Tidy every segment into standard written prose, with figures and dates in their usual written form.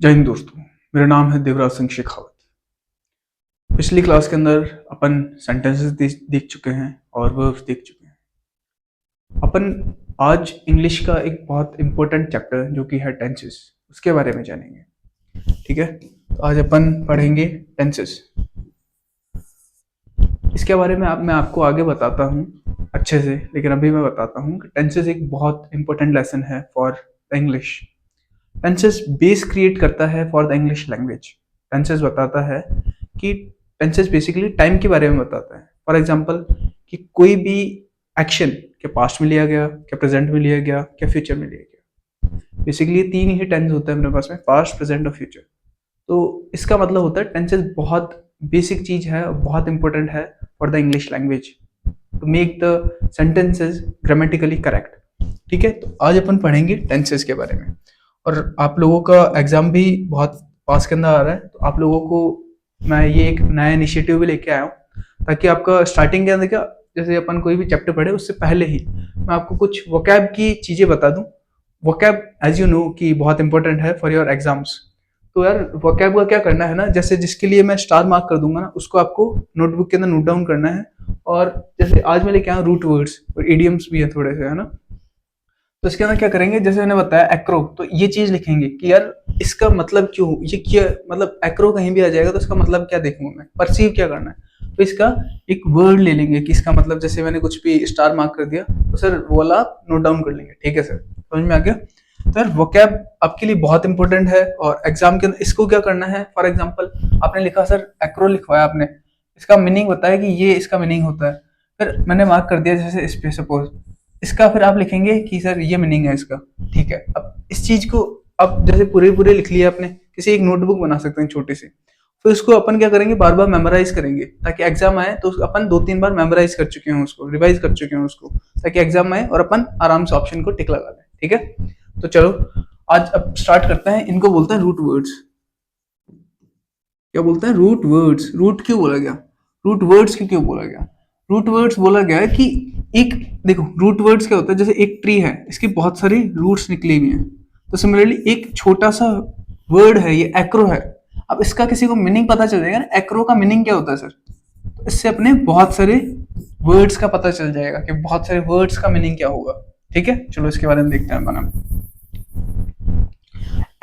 जय हिंद दोस्तों। मेरा नाम है देवराज सिंह शेखावत। पिछली क्लास के अंदर अपन सेंटेंसेस देख चुके हैं और वर्ब्स देख चुके हैं। अपन आज इंग्लिश का एक बहुत इंपॉर्टेंट चैप्टर जो कि है टेंसेस, उसके बारे में जानेंगे। ठीक है, तो आज अपन पढ़ेंगे टेंसेस। इसके बारे में मैं आपको आगे बताता हूँ अच्छे से, लेकिन अभी मैं बताता हूँ कि टेंसेस एक बहुत इंपॉर्टेंट लेसन है for the English. Tenses base create करता है for the English language. Tenses बताता है कि टेंसेस बेसिकली टाइम के बारे में बताता है। फॉर एग्जांपल कि कोई भी एक्शन क्या पास्ट में लिया गया, क्या प्रेजेंट में लिया गया, क्या फ्यूचर में लिया गया। बेसिकली तीन ही टेंस होता है अपने पास में, पास्ट, प्रेजेंट और फ्यूचर। तो इसका मतलब होता है टेंसेस बहुत बेसिक चीज है और बहुत इंपॉर्टेंट है for the English language to make the sentences grammatically correct. ठीक है, तो आज अपन पढ़ेंगे टेंसेस के बारे में। और आप लोगों का एग्जाम भी बहुत पास के अंदर आ रहा है, तो आप लोगों को मैं ये एक नया इनिशिएटिव भी लेके आया हूँ ताकि आपका स्टार्टिंग के अंदर क्या, जैसे अपन कोई भी चैप्टर पढ़े उससे पहले ही मैं आपको कुछ वोकैब की चीजें बता दूं। वोकैब एज यू नो कि बहुत इंपॉर्टेंट है फॉर योर एग्जाम्स। तो यार वोकैब का क्या करना है ना, जैसे जिसके लिए मैं स्टार मार्क कर दूंगा ना, उसको आपको नोटबुक के अंदर नोट डाउन करना है। और जैसे आज मैं लेके आया रूट वर्ड्स और इडियम्स भी है थोड़े से, है ना। तो इसके अंदर क्या करेंगे, जैसे मैंने बताया एक्रो, तो ये चीज लिखेंगे कि यार इसका मतलब क्यों, ये क्या मतलब एक्रो कहीं भी आ जाएगा तो इसका मतलब क्या देखूंगा मैं, परसीव क्या करना है। तो इसका एक वर्ड ले लेंगे कि इसका मतलब, जैसे मैंने कुछ भी स्टार मार्क कर दिया तो सर वो वाला आप नोट डाउन कर लेंगे। ठीक है सर, समझ में आ गया। तो यार वोकैब आपके लिए बहुत इंपॉर्टेंट है और एग्जाम के अंदर इसको क्या करना है। फॉर एग्जाम्पल आपने लिखा सर एक्रो लिखवाया आपने, इसका मीनिंग बताया कि ये इसका मीनिंग होता है, फिर मैंने मार्क कर दिया जैसे इस पे सपोज, इसका फिर आप लिखेंगे कि सर ये मीनिंग है इसका। ठीक है, अब इस चीज को अब जैसे पूरे पूरे लिख लिया आपने, किसी एक नोटबुक बना सकते हैं छोटी सी। फिर उसको अपन क्या करेंगे, बार बार मेमोराइज करेंगे ताकि एग्जाम आए तो अपन 2-3 बार मेमोराइज कर चुके हैं उसको, रिवाइज कर चुके हैं उसको, ताकि एग्जाम आए और अपन आराम से ऑप्शन को टिक लगा लें। ठीक है, तो चलो आज अब स्टार्ट करते हैं। इनको बोलते हैं रूट वर्ड्स। क्या बोलते हैं, रूट वर्ड्स। रूट क्यों बोला गया, रूट वर्ड्स क्यों क्यों बोला गया, रूट वर्ड्स बोला गया है कि एक, देखो रूट वर्ड्स क्या होता है, जैसे एक ट्री है, इसकी बहुत सारी रूट्स निकली हुई हैं। तो सिमिलरली एक छोटा सा वर्ड है, ये एक्रो है। अब इसका किसी को मीनिंग पता चल जाएगा ना, एक्रो का मीनिंग क्या होता है सर, तो इससे अपने बहुत सारे वर्ड्स का पता चल जाएगा कि बहुत सारे वर्ड्स का मीनिंग क्या होगा। ठीक है, चलो इसके बारे में देखते हैं बना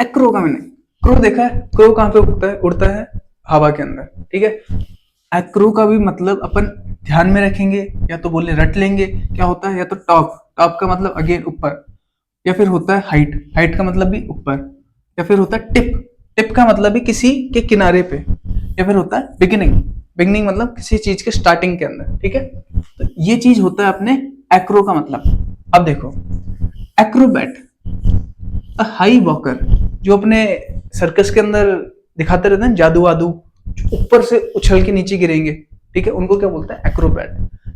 एक्रो का मीनिंग। क्रो देखा है, क्रो कहाँ पे उड़ता है, उड़ता है हवा के अंदर। ठीक है, एक्रो का भी मतलब अपन ध्यान में रखेंगे, या तो बोले रट लेंगे क्या होता है, या तो टॉप, टॉप का मतलब अगेन ऊपर, या फिर होता है हाइट, हाइट का मतलब भी ऊपर, या फिर होता है टिप, टिप का मतलब भी किसी के किनारे पे, या फिर होता है बिगिनिंग, बिगिनिंग मतलब किसी चीज के स्टार्टिंग के अंदर। ठीक है, तो ये चीज होता है अपने एक्रो का मतलब। अब देखो एक्रोबैट, हाई वॉकर, जो अपने सर्कस के अंदर दिखाते रहते हैं जादू वादू, जो ऊपर से उछल के नीचे गिरेंगे। ठीक है, उनको क्या बोलते हैं, एक्रोबैट।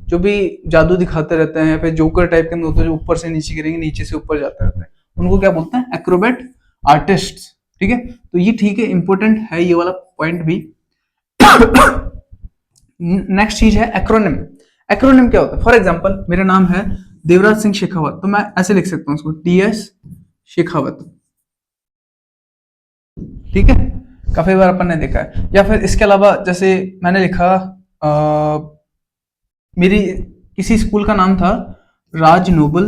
जो भी जादू दिखाते रहते हैं, फिर जोकर टाइप के अंदर होते हैं जो ऊपर से नीचे गिरेंगे, नीचे से ऊपर जाते रहते हैं, उनको क्या बोलते हैं, एक्रोबैट आर्टिस्ट। ठीक है, तो ये ठीक है, इंपॉर्टेंट है ये वाला पॉइंट भी। नेक्स्ट चीज है एक्रोनिम। एक्रोनिम क्या होता है, फॉर एग्जाम्पल मेरा नाम है देवराज सिंह शेखावत, तो मैं ऐसे लिख सकता हूँ उसको, DS शेखावत। ठीक है, काफी बार अपन ने देखा है। या फिर इसके अलावा जैसे मैंने लिखा मेरी किसी स्कूल का नाम था राज नोबल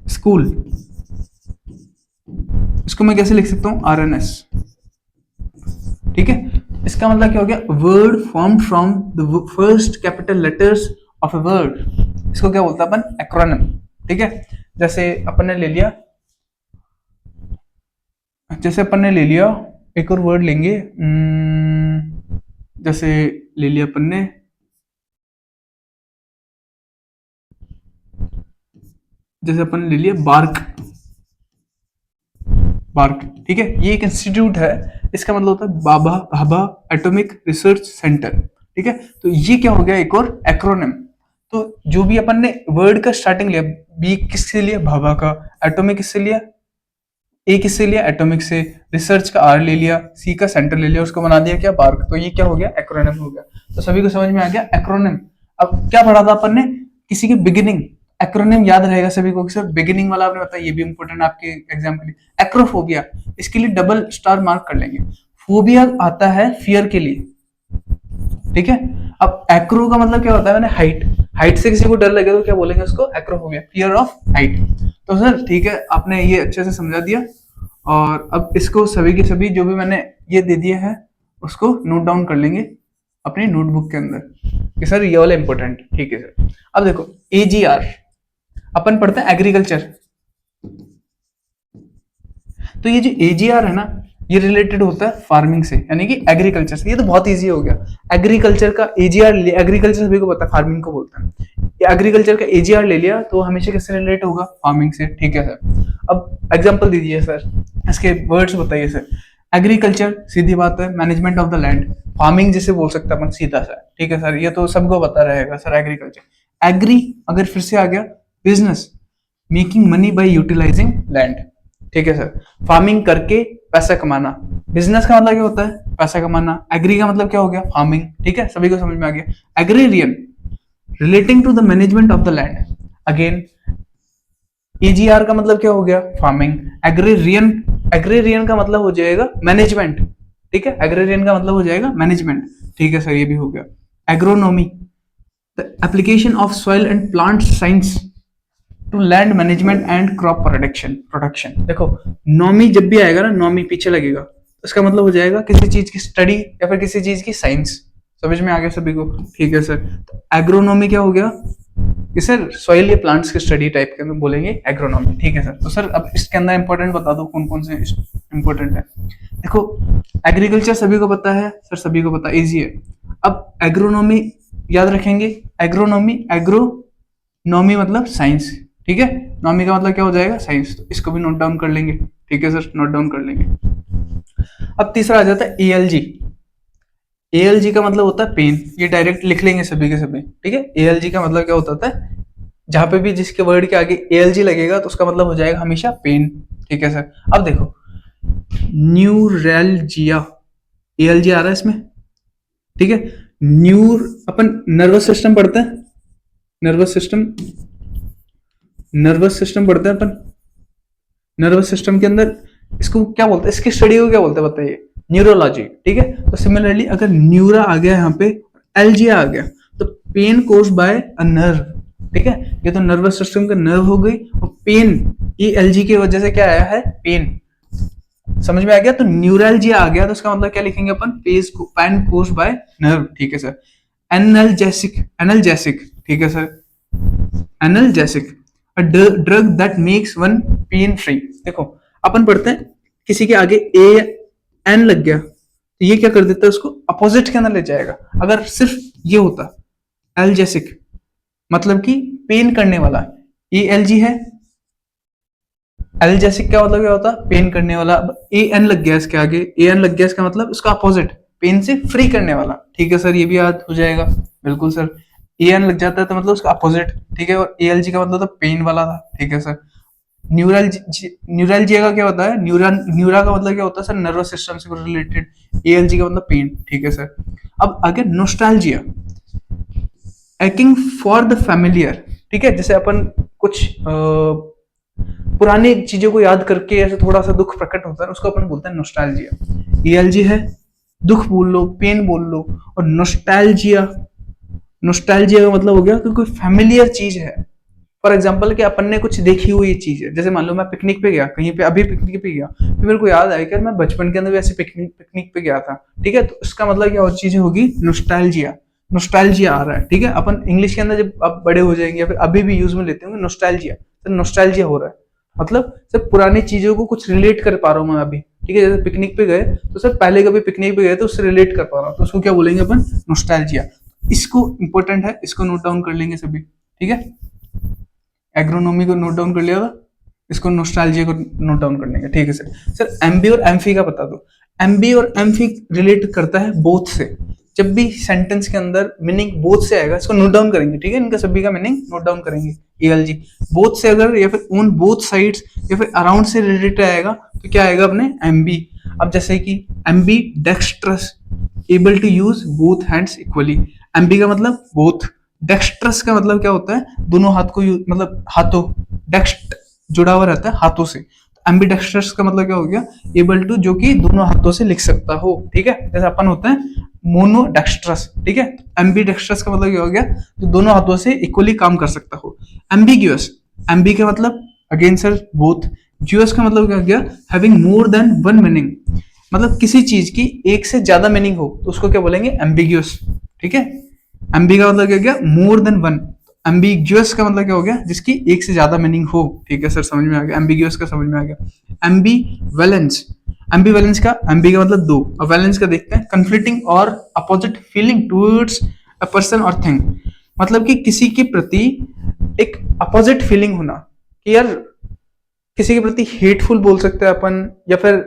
स्कूल, इसको मैं कैसे लिख सकता हूँ, RNS। ठीक है, इसका मतलब क्या हो गया, word form from the first capital letters of a word, इसको क्या बोलता है अपन, एक्रोनिम। ठीक है, जैसे अपन ने ले लिया, जैसे अपन ने ले लिया, एक और वर्ड लेंगे, जैसे ले लिया अपन ने, जैसे अपन ने ले लिया बार्क, बार्क। ठीक है, ये एक इंस्टीट्यूट है, इसका मतलब होता है बाबा भाभा एटॉमिक रिसर्च सेंटर। ठीक है, तो ये क्या हो गया, एक और एक्रोनिम। तो जो भी अपन ने वर्ड का स्टार्टिंग लिया, बी किससे लिया, भाभा का, एटॉमिक किससे लिया, ए किससे लिया, एटॉमिक से, रिसर्च का R ले लिया, C का सेंटर ले लिया, उसको बना दिया क्या, बार्क। तो ये क्या हो गया, एक्रोनिम हो गया। तो सभी को समझ में आ गया एक्रोनिम। अब क्या पढ़ा था अपन ने, किसी की बिगिनिंग, एक्रोनिम याद रहेगा सभी को कि सर बिगिनिंग वाला आपने बताया, ये भी इंपॉर्टेंट आपके एग्जाम के लिए। एक्रोफोबिया, इसके लिए डबल स्टार मार्क कर लेंगे। फोबिया आता है फियर के लिए, ठीक है। अब एक्रो का मतलब क्या होता है, मैंने हाइट, हाइट से किसी को डर लगे तो क्या बोलेंगे उसको, एक्रोफोबिया, फियर ऑफ हाइट। तो सर ठीक है, आपने ये अच्छे से समझा दिया, और अब इसको सभी के सभी जो भी मैंने ये दे दिया है उसको नोट डाउन कर लेंगे अपनी नोटबुक के अंदर कि सर ये वाला इंपॉर्टेंट, ठीक है सर। अब देखो एजीआर, अपन पढ़ते हैं एग्रीकल्चर, तो ये जो एजीआर है ना, ये रिलेटेड होता है फार्मिंग से, यानी कि एग्रीकल्चर से। ये तो बहुत इजी हो गया, एग्रीकल्चर का एजीआर, एग्रीकल्चर सभी को पता है फार्मिंग को बोलते हैं, ये एग्रीकल्चर का एजीआर ले लिया तो हमेशा किससे रिलेट होगा, फार्मिंग से, ठीक है सर। अब एग्जांपल दीजिए सर, इसके वर्ड्स बताइए सर। एग्रीकल्चर सीधी बात है management of the land, farming जिसे बोल सकते हैं अपन सीधा सा, ठीक है सर, ये तो सबको पता रहेगा सर एग्रीकल्चर। एग्री अगर फिर से आ गया, business, making money by utilising land, ठीक है सर। फार्मिंग करके पैसा कमाना, बिजनेस का मतलब क्या होता है, पैसा कमाना। एग्री का मतलब क्या हो गया, फार्मिंग, ठीक है, सभी को समझ में आ गया। Agrarian, relating to the management of the land, again AGR का मतलब क्या हो गया, फार्मिंग। एग्रीरियन, एग्रीरियन का मतलब हो जाएगा मैनेजमेंट, ठीक है, एग्रीरियन का मतलब हो जाएगा मैनेजमेंट, ठीक है सर, ये भी हो गया। Agronomy, the application of soil and plant science to land management and crop production. देखो नॉमी जब भी आएगा ना, नॉमी पीछे लगेगा, इसका मतलब हो जाएगा किसी चीज की स्टडी या फिर किसी चीज की साइंस। समझ में आ गया सभी को, ठीक है सर। तो एग्रोनॉमी क्या हो गया कि सर सॉइल या प्लांट्स की स्टडी टाइप के अंदर बोलेंगे एग्रोनॉमी, ठीक है सर। तो सर अब इसके अंदर इंपॉर्टेंट बता दो कौन कौन से इंपॉर्टेंट है। देखो एग्रीकल्चर सभी को पता है सर, सभी को पता, इजी है। अब एग्रोनॉमी याद रखेंगे, एग्रोनॉमी, एग्रोनॉमी मतलब साइंस, ठीक है, नॉमी का मतलब क्या हो जाएगा, साइंस, तो इसको भी नोट डाउन कर लेंगे, ठीक है सर, नोट डाउन कर लेंगे। अब तीसरा आ जाता है एएलजी। एएलजी का मतलब होता है पेन, ये डायरेक्ट लिख लेंगे सभी के सभी, ठीक है। एएलजी का मतलब क्या होता है, जहां पे भी जिसके वर्ड के आगे एएलजी लगेगा तो उसका मतलब हो जाएगा हमेशा पेन, ठीक है सर। अब देखो न्यूरैल्जिया, एएलजी आ रहा है इसमें, ठीक है। अपन नर्वस सिस्टम पढ़ते हैं, नर्वस सिस्टम पढ़ते हैं अपन, नर्वस सिस्टम के अंदर इसको क्या बोलते हैं, इसकी स्टडी को क्या बोलते हैं बताइए, न्यूरोलॉजी, ठीक है। तो सिमिलरली अगर न्यूरा आ गया यहाँ पे, एल्जिया आ गया, तो pain cause by a nerve, ठीक है, ये तो नर्वस सिस्टम का नर्व हो गई, और पेन ये एलजी की वजह से क्या आया है, पेन, समझ में आ गया। तो न्यूरल्जिया आ गया तो उसका मतलब क्या लिखेंगे अपन, पेन कोज बाय नर्व, ठीक है सर। एनाल्जेसिक, ठीक है sir, analgesic, a drug that makes one pain free. देखो अपन पढ़ते हैं किसी के आगे ए एन लग गया तो ये क्या कर देता है, उसको अपोजिट के अंदर ले जाएगा। अगर सिर्फ ये होता एल्जेसिक मतलब कि पेन करने वाला, ए एल जी है, एल्जेसिक का मतलब क्या होता, पेन करने वाला। ए एन लग गया इसके आगे, ए एन लग गया इसका मतलब उसका अपोजिट, पेन से फ्री करने वाला, ठीक है सर, ये भी याद हो जाएगा, बिल्कुल सर। ए एन लग जाता है तो मतलब उसका अपोजिट, ठीक है, और ए एल जी का मतलब तो पेन वाला था, ठीक है सर। न्यूरल्जिया का क्या होता है, न्यूरा का मतलब क्या होता है सर, नर्वस सिस्टम से रिलेटेड, एएलजी का मतलब पेन, ठीक है सर। अब आगे nostalgia, acting for the familiar, ठीक है, जैसे अपन कुछ पुरानी चीजों को याद करके ऐसे थोड़ा सा दुख प्रकट होता है, उसको अपन बोलते हैं नोस्टैल्जिया। एएलजी है, दुख बोल लो, पेन बोल लो, और नोस्टैल्जिया, नोस्टैल्जिया का मतलब हो गया कि कोई फैमिलियर चीज है। फॉर एग्जाम्पल कि अपन ने कुछ देखी हुई चीज है, जैसे मान लो मैं पिकनिक पे गया कहीं पे, अभी पिकनिक पे गया, फिर मेरे को याद आया कि मैं बचपन के अंदर भी ऐसे पिकनिक पे गया था, ठीक है, तो इसका मतलब क्या और चीज होगी, नोस्टैल्जिया, नोस्टैल्जिया आ रहा है, ठीक है। अपन इंग्लिश के अंदर जब आप बड़े हो जाएंगे या फिर अभी भी यूज में लेते होंगे नोस्टैल्जिया, तो नोस्टैल्जिया हो रहा है, मतलब सर पुरानी चीजों को कुछ रिलेट कर पा रहा हूँ मैं अभी, ठीक है। जैसे पिकनिक पे गए तो सर पहले कभी पिकनिक पे गए तो उससे रिलेट कर पा रहा हूँ, तो उसको क्या बोलेंगे अपन, नोस्टैल्जिया। इसको इंपॉर्टेंट है, इसको नोट डाउन कर लेंगे सभी, ठीक है। एग्रोनॉमी को नोट डाउन कर लिया था, इसको नोस्टैल्जिया को नोट डाउन कर लेंगे, ठीक है सर। सर एमबी और एमफी का बता दो। एमबी और एमफी रिलेट करता है बोथ से, जब भी सेंटेंस के अंदर मीनिंग बोथ से आएगा इसको नोट डाउन करेंगे, ठीक है, इनका सभी का मीनिंग नोट डाउन करेंगे। एएलजी बोथ से अगर या फिर ऑन बोथ साइड्स या फिर अराउंड से रिलेटेड आएगा तो क्या आएगा अपने एमबी। अब जैसे कि ambi dextrous, able to use both hands equally, ambi का मतलब बोथ, डेक्स्ट्रस का मतलब क्या होता है, दोनों हाथ को मतलब हाथों, डेक्स्ट जुड़ा हुआ रहता है हाथों से। एम्बीडेक्स्ट्रस का मतलब क्या हो गया, एबल टू, जो कि दोनों हाथों से लिख सकता हो, ठीक है, जैसे अपन होता है मोनोडेक्स्ट्रस, ठीक है। एम्बीडेक्स्ट्रस का मतलब क्या हो गया, जो दोनों हाथों से इक्वली काम कर सकता हो। एम्बिग्यूअस, एम्बी का मतलब अगेन सर बोथ, ग्यूअस का मतलब क्या हो गया, having more than one meaning, मतलब किसी चीज की एक से ज्यादा मीनिंग हो तो उसको क्या बोलेंगे, एम्बिग्यूअस, ठीक है। एम्बी का मतलब क्या हो गया, मोर देन वन। एम्बिग्यूअस का मतलब क्या हो गया, जिसकी एक से ज्यादा मीनिंग हो, ठीक है सर, समझ में आ गया, एम्बिग्यूअस का समझ में आ गया। एम्बीवैलेंस, एम्बीवैलेंस का, एम्बी का मतलब दो, और वैलेंस का देखते हैं, कंफ्लिक्टिंग और opposite feeling towards a person और थिंग, मतलब कि किसी के प्रति एक अपोजिट फीलिंग होना, कि यार किसी के प्रति हेटफुल बोल सकते हैं अपन, या फिर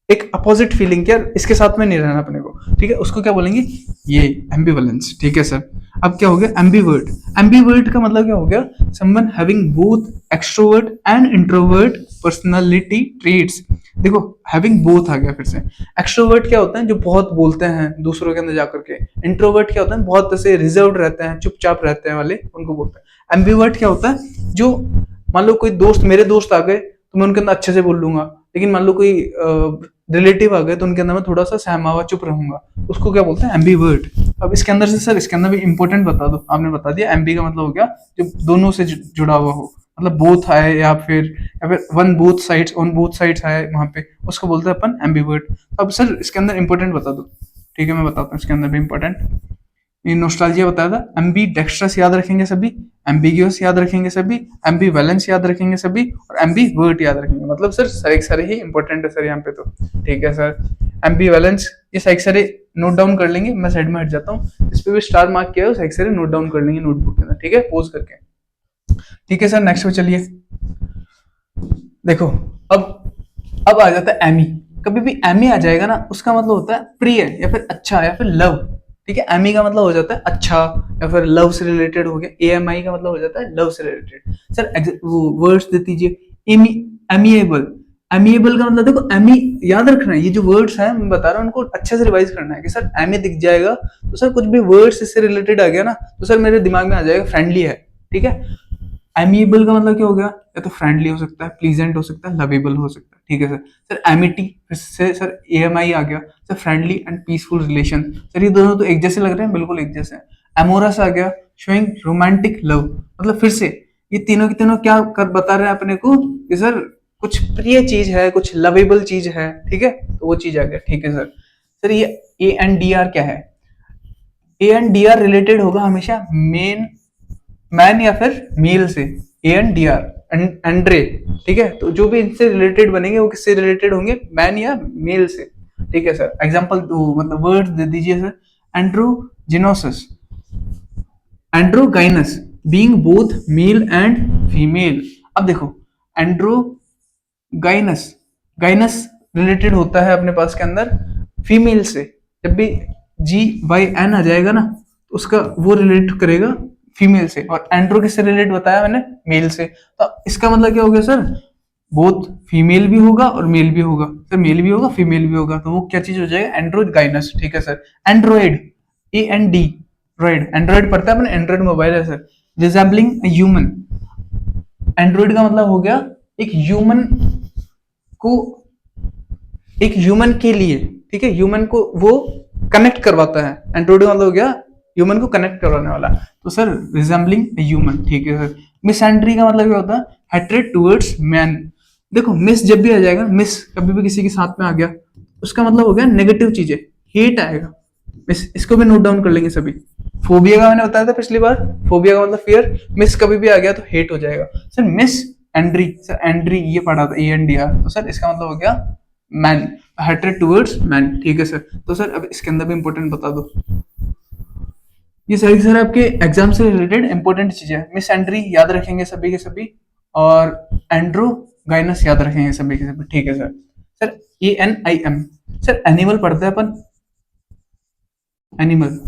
एक अपोजिट फीलिंग, यार इसके साथ में नहीं रहना अपने को, ठीक है, उसको क्या बोलेंगे, ये एम्बिवलेंस, ठीक है सर। अब क्या हो गया, एम्बीवर्ट, एम्बीवर्ट का मतलब क्या हो गया, someone having both extrovert and introvert personality traits. देखो हैविंग बोथ आ गया फिर से। एक्सट्रोवर्ट क्या होता है, जो बहुत बोलते हैं दूसरों के अंदर जाकर के। इंट्रोवर्ट क्या होता है, बहुत ऐसे रिजर्व रहते हैं, चुपचाप रहते हैं वाले, उनको बोलते हैं। एम्बीवर्ट क्या होता है, जो मान लो कोई दोस्त, मेरे दोस्त आ गए तो मैं उनके अंदर अच्छे से बोल लूंगा, लेकिन मान लो कोई रिलेटिव आ गए तो उनके अंदर मैं थोड़ा सा सहमा हुआ चुप रहूंगा, उसको क्या बोलते हैं, एम्बीवर्ट। अब इसके अंदर से सर, इसके अंदर भी इंपॉर्टेंट बता दो, आपने बता दिया, एम्बी का मतलब हो गया जो दोनों से जुड़ा हुआ हो, मतलब बोथ आए, या फिर one both sides, on both sides आए वहां पे, उसको बोलते हैं अपन एम्बीवर्ट। अब सर इसके अंदर इंपॉर्टेंट बता दो, ठीक है, मैं बताता हूँ इसके अंदर भी इंपॉर्टेंट। ये नोस्टाल्जिया बताया था, एम्बी डेक्स्ट्रस याद रखेंगे सभी, एम्बिगियस याद रखेंगे सभी, एम्बीवैलेंस याद रखेंगे सभी, और एम्बीवर्ट याद रखेंगे, मतलब सर सारे सारे ही इंपॉर्टेंट है सर यहाँ पे तो, ठीक है सर। एम्बीवैलेंस ये सारे सारे नोट डाउन कर लेंगे, मैं साइड में हट जाता हूँ, इस पे भी स्टार मार्क किया है, सारे सारे नोट डाउन कर लेंगे नोटबुक के अंदर, ठीक है, पोज करके, ठीक है सर। नेक्स्ट पे चलिए, देखो अब आ जाता है एमी। कभी भी एमी आ जाएगा ना, उसका मतलब होता है प्रिय, या फिर अच्छा, या फिर लव, ठीक है। एमी का मतलब हो जाता है अच्छा, या फिर लव से रिलेटेड हो गया। एएमआई का मतलब हो जाता है लव से रिलेटेड। सर वो वर्ड्स दे दीजिए। एमी, एमिएबल, एमिएबल का मतलब देखो, एमी याद रखना है, ये जो वर्ड्स हैं मैं बता रहा हूँ उनको अच्छे से रिवाइज करना है, कि सर एमी दिख जाएगा तो सर कुछ भी वर्ड्स इससे रिलेटेड आ गया ना, तो सर मेरे दिमाग में आ जाएगा फ्रेंडली है, ठीक है। एमिएबल का मतलब क्या हो गया, या तो फ्रेंडली हो सकता है, प्लीजेंट हो सकता है, लवेबल हो सकता है, ठीक है सर। सर एमिटी, फिर से सर एएमआई आ गया, sir friendly and peaceful relation, sir ये दोनों तो एक जैसे लग रहे हैं, बिल्कुल एक जैसे हैं। एमोरस आ गया, शोइंग रोमांटिक लव, मतलब फिर से ये तीनों की तीनों क्या कर बता रहे हैं अपने को, कि सर कुछ प्रिय चीज है, कुछ लवेबल चीज है, ठीक है, तो वो चीज आ गया, ठीक है सर। सर ये ए एंड डी आर क्या है, A and D R related होगा हमेशा मेन मैन या फिर मेल से, ए एन डी आर, एंड्रे, ठीक है, तो जो भी इनसे रिलेटेड बनेंगे वो किससे रिलेटेड होंगे, मैन या मेल से, ठीक है सर। एग्जांपल दो, मतलब वर्ड दे दीजिए sir. Androgenosis, androgynous, being both male and female. अब देखो एंड्रोगाइनस, गाइनस रिलेटेड होता है अपने पास के अंदर फीमेल से, जब भी जी वाई एन आ जाएगा ना, तो उसका वो रिलेट करेगा फीमेल से, और एंड्रो किससे रिलेट बताया मैंने, मेल से। तो इसका मतलब क्या हो गया सर, बोथ फीमेल भी होगा और मेल भी होगा, सर मेल भी होगा फीमेल भी होगा, तो वो क्या चीज हो जाएगा, एंड्रोगाइनस, ठीक है सर। एंड्रॉइड, ए एन डी, रॉइड, एंड्रॉइड पढ़ता है अपने, एंड्रॉइड मोबाइल है सर। रिजेंबलिंग ह्यूमन, एंड्रॉइड का मतलब हो गया एक ह्यूमन को, एक ह्यूमन के लिए, ठीक है, ह्यूमन को वो कनेक्ट करवाता है, एंड्रॉइड का मतलब हो गया ह्यूमन को कनेक्ट करवाने वाला, तो सर रिजेंबलिंग ह्यूमन, ठीक है सर। मिसएंट्री का मतलब क्या होता है, हेट्रेड टुवर्ड्स मैन। देखो मिस जब भी आ जाएगा, मिस कभी भी किसी के साथ में आ गया, उसका मतलब हो गया नेगेटिव चीजें, हेट आएगा, मिस, इसको भी नोट डाउन कर लेंगे सभी। फोबिया का मैंने बताया था पिछली बार, फोबिया का मतलब फियर, मिस कभी भी आ गया तो हेट हो जाएगा। Sir misandry, sir andry ये पढ़ा था, ए एन डी आर, तो सर इसका मतलब हो गया मैन, हेट्रेड टुवर्ड्स मैन, ठीक है सर। तो सर अब इसके अंदर भी इंपॉर्टेंट बता दो, ये सारी सर आपके एग्जाम से रिलेटेड इंपॉर्टेंट चीजें। मिस एंड्री याद रखेंगे सभी के सभी, और एंड्रो गाइनस याद रखेंगे सभी के सभी, ठीक है सर। Sir A N I M, sir animal पढ़ते हैं अपन, एनिमल,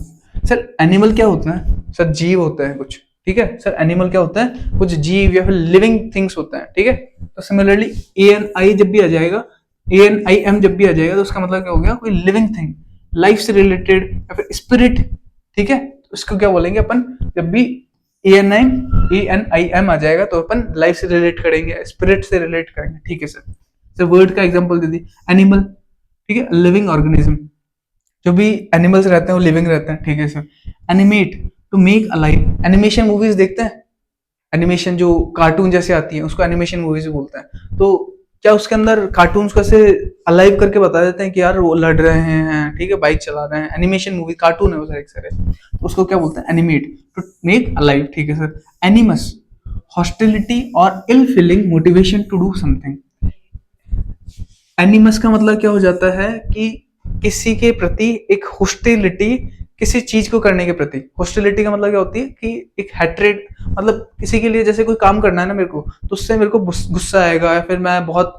सर एनिमल क्या होता है, सर जीव होता है कुछ, ठीक है सर। एनिमल क्या होता है, कुछ जीव या फिर लिविंग थिंग्स होता है, ठीक है। तो सिमिलरली ए एन आई जब भी आ जाएगा, ए एन आई एम जब भी आ जाएगा, तो उसका मतलब क्या हो गया, कोई लिविंग थिंग, लाइफ से रिलेटेड या फिर स्पिरिट, ठीक है, तो इसको क्या बोलेंगे अपन, जब भी ENIM आ जाएगा तो अपन लाइफ से रिलेट करेंगे, स्पिरिट से रिलेट करेंगे, ठीक है सर। सर वर्ड का एग्जांपल दे दी, एनिमल, ठीक है, लिविंग ऑर्गेनिज्म, जो भी एनिमल्स रहते हैं वो लिविंग रहते हैं, ठीक है sir. Animate, to make alive, animation movies देखते हैं, एनिमेशन जो कार्टून जैसे आती है उसको एनिमेशन मूवीज बोलते हैं। तो क्या उसके अंदर कार्टून्स को ऐसे अलाइव करके बता देते हैं कि यार वो लड़ रहे हैं, ठीक है, बाइक चला रहे हैं, एनिमेशन मूवी, कार्टून है वो सर, एक सर है, तो उसको क्या बोलते हैं, एनिमेट, टू मेक अलाइव, ठीक है सर। एनिमस, हॉस्टिलिटी और ill feeling motivation to do something. Animus का मतलब क्या हो जाता है कि किसी के प्रति एक हॉस्टिलिटी, किसी चीज को करने के प्रति। हॉस्टिलिटी का मतलब क्या होती है कि एक हैट्रेड, मतलब किसी के लिए जैसे कोई काम करना है ना मेरे को, तो उससे मेरे को गुस्सा आएगा, या फिर मैं बहुत,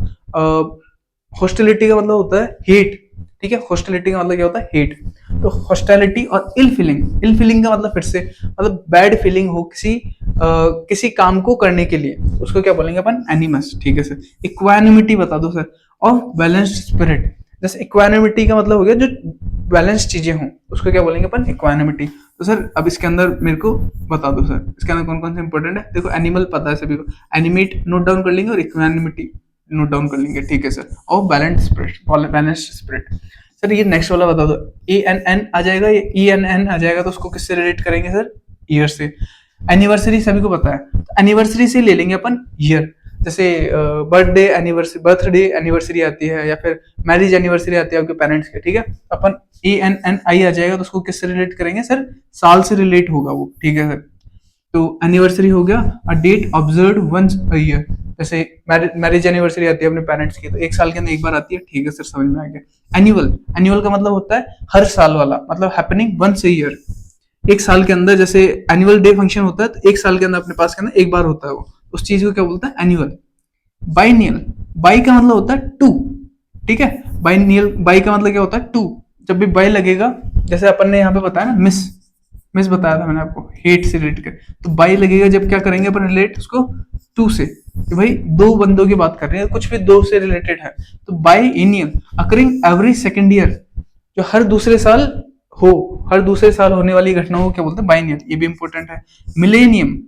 हॉस्टिलिटी का मतलब होता है हेट, ठीक है, हॉस्टिलिटी का मतलब क्या होता है, हेट। तो हॉस्टिलिटी और इल फीलिंग, इल फीलिंग का मतलब फिर से मतलब बैड फीलिंग हो किसी काम को करने के लिए, उसको क्या बोलेंगे अपन, एनिमस, ठीक है सर। इक्वानिमिटी बता दो सर, और बैलेंस्ड स्पिरिट। जैसे इक्वानिमिटी का मतलब हो गया जो बैलेंस चीजें हों, उसको क्या बोलेंगे अपन, इक्वानिमिटी। तो सर अब इसके अंदर मेरे को बता दो सर, इसके अंदर कौन कौन से इंपॉर्टेंट है। देखो एनिमल पता है सभी को, एनिमेट नोट डाउन कर लेंगे, और इक्वानिमिटी नोट डाउन कर लेंगे, ठीक है सर। और बैलेंस्ड स्पिरिट। सर ये नेक्स्ट वाला बता दो, ENN आ जाएगा, ये ENN आ जाएगा, तो उसको किससे रिलेट करेंगे सर, ईयर से। एनिवर्सरी सभी को पता है, तो एनिवर्सरी से ले लेंगे अपन ईयर। जैसे बर्थडे एनिवर्सरी आती है, या फिर मैरिज एनिवर्सरी आती है आपके पेरेंट्स के, ठीक है, अपन ENNI आ जाएगा, तो उसको किससे रिलेट करेंगे सर, साल से रिलेट होगा वो, ठीक है सर। तो एनिवर्सरी हो गया, a date observe once a year. जैसे मैरिज एनिवर्सरी आती है अपने पेरेंट्स की, तो एक साल के अंदर एक बार आती है, ठीक है सर, समझ में आ गया। एनुअल, एनुअल का मतलब होता है हर साल वाला, मतलब हैपनिंग वंस अ ईयर, एक साल के अंदर। जैसे एनुअल डे फंक्शन होता है, तो एक साल के अंदर अपने पास के अंदर एक बार होता है वो, उस चीज को क्या बोलता है, एनुअल। बाइनियल, बाई का मतलब होता है टू, ठीक है, बाइनियल, बाई का मतलब क्या होता है, टू। जब भी बाई लगेगा, जैसे अपन ने यहाँ पे बताया ना, मिस, मिस बताया था मैंने आपको, हेट से रिलेट कर, तो बाई लगेगा जब क्या करेंगे अपन, रिलेट उसको टू से, कि भाई दो बंदों की बात कर रहे हैं, कुछ भी दो से रिलेटेड है। तो biennial, occurring every second year, जो हर दूसरे साल हो, हर दूसरे साल होने वाली घटनाओं को क्या बोलते हैं, बाइनियल, ये भी इंपॉर्टेंट है। मिलेनियम,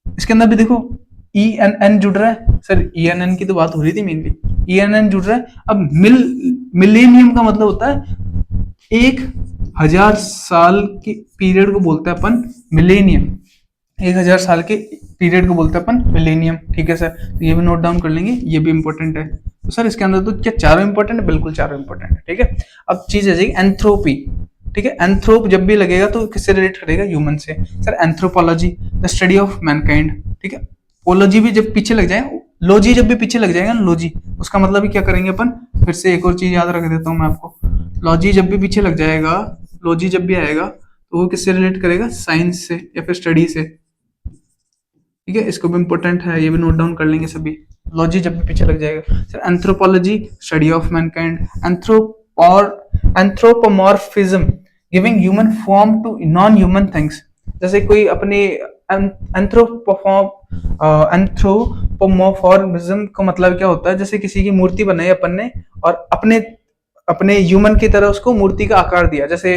इसके अंदर भी देखो ENN जुड़ रहा है सर, ENN की तो बात हो रही थी मेनली, ENN जुड़ रहा है। अब मिलेनियम का मतलब होता है 1000 साल के पीरियड को बोलते हैं अपन मिलेनियम, 1000 साल के पीरियड को बोलते हैं अपन मिलेनियम, ठीक है सर। तो ये भी नोट डाउन कर लेंगे, ये भी इंपॉर्टेंट है। तो सर इसके अंदर तो क्या चारों इंपॉर्टेंट है, बिल्कुल चारों इंपॉर्टेंट है, ठीक है। अब चीज आ जाएगी एंथ्रोपी, ठीक है, एंथ्रोप जब भी लगेगा तो किससे रिलेट करेगा, ह्यूमन से। Sir anthropology, the study of Mankind, ठीक है। पोलॉजी भी जब पीछे लग जाए, लॉजी जब भी पीछे लग जाएगा ना, लॉजी, उसका मतलब भी क्या करेंगे अपन, फिर से एक और चीज याद रख देता हूँ मैं आपको, लॉजी जब भी पीछे लग जाएगा, लॉजी जब भी आएगा तो वो किससे रिलेट करेगा, साइंस से या फिर स्टडी से, ठीक है। इसको भी इंपॉर्टेंट है, ये भी नोट डाउन कर लेंगे सभी, लॉजी जब भी पीछे लग जाएगा। Sir anthropology, study of mankind, anthropomorphism, giving human form to non human things. जैसे कोई अपने एंथ्रोपोमॉर्फिज्म का मतलब क्या होता है, जैसे किसी की मूर्ति बनाई अपन ने, और अपने अपने ह्यूमन की तरह उसको मूर्ति का आकार दिया। जैसे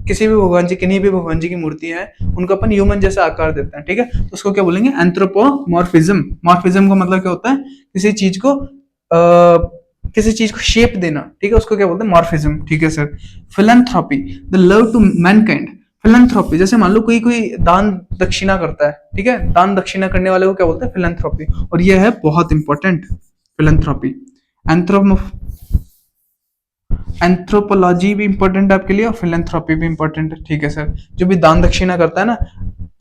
किसी भी भगवान जी, किन्हीं भी भगवान जी की मूर्ति है, उनको अपन ह्यूमन जैसा आकार देते हैं, ठीक है, तो उसको क्या बोलेंगे, एंथ्रोपोमॉर्फिज्म। मॉर्फिज्म का मतलब क्या होता है, किसी चीज को शेप देना, ठीक है, उसको क्या बोलते हैं, मॉर्फिज्म, ठीक है sir. Philanthropy, the love to mankind. Philanthropy, जैसे मान लो कोई दान दक्षिणा करता है, ठीक है, दान दक्षिणा करने वाले को क्या बोलते हैं, फिलैंथ्रोपी। और ये है बहुत इंपॉर्टेंट, फिलैंथ्रोपी। एंथ्रोपोलॉजी भी इंपॉर्टेंट है आपके लिए, और फिलैंथ्रोपी भी इंपॉर्टेंट है, ठीक है सर। जो भी दान दक्षिणा करता है ना,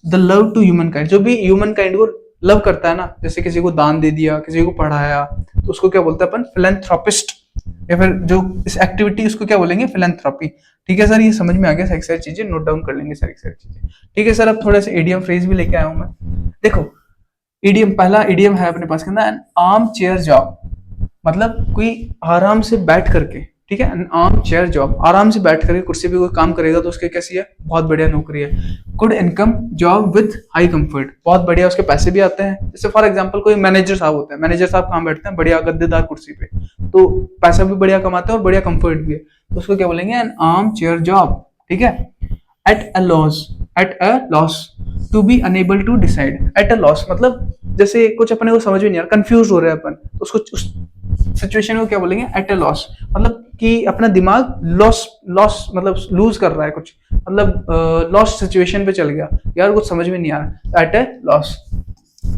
the love to human kind, जो भी ह्यूमन काइंड को लव करता है ना, जैसे किसी को दान दे दिया, किसी को पढ़ाया, तो उसको क्या बोलते हैं अपन, फिलैंथ्रोपिस्ट, या फिर जो इस एक्टिविटी उसको क्या बोलेंगे, फिलैंथ्रोपी, ठीक है सर। ये समझ में आ गया, सारी चीजें नोट डाउन कर लेंगे, सारी चीजें, ठीक है सर। अब थोड़ा सा इडियम फ्रेज भी लेके आया हूं मैं। देखो इडियम, पहला इडियम है अपने पास के अंदर, एन आर्म चेयर जॉब, मतलब कोई आराम से बैठ करके, ठीक है, एन आर्म चेयर जॉब, आराम से बैठ करके कुर्सी पे कोई काम करेगा तो उसके कैसी है, बहुत बढ़िया नौकरी है। Good income job with high comfort, बहुत बढ़िया उसके पैसे भी आते हैं। जैसे फॉर एग्जांपल कोई मैनेजर साहब होते हैं, मैनेजर साहब कहाँ बैठते हैं, बढ़िया गद्देदार कुर्सी पे, तो पैसा भी बढ़िया कमाते हैं और बढ़िया कंफर्ट भी है, तो उसको क्या बोलेंगे, एन आर्म चेयर जॉब, ठीक है। At a loss, at a loss, to be unable to decide, at a loss मतलब जैसे कुछ अपने को समझ में नहीं आ रहा, कंफ्यूज हो रहे हैं अपन, तो उसको उस सिचुएशन को क्या बोलेंगे, एट अ लॉस, मतलब कि अपना दिमाग लॉस लॉस मतलब लूज कर रहा है कुछ, मतलब लॉस सिचुएशन पे चल गया, यार कुछ समझ में नहीं आ रहा, एट अ लॉस।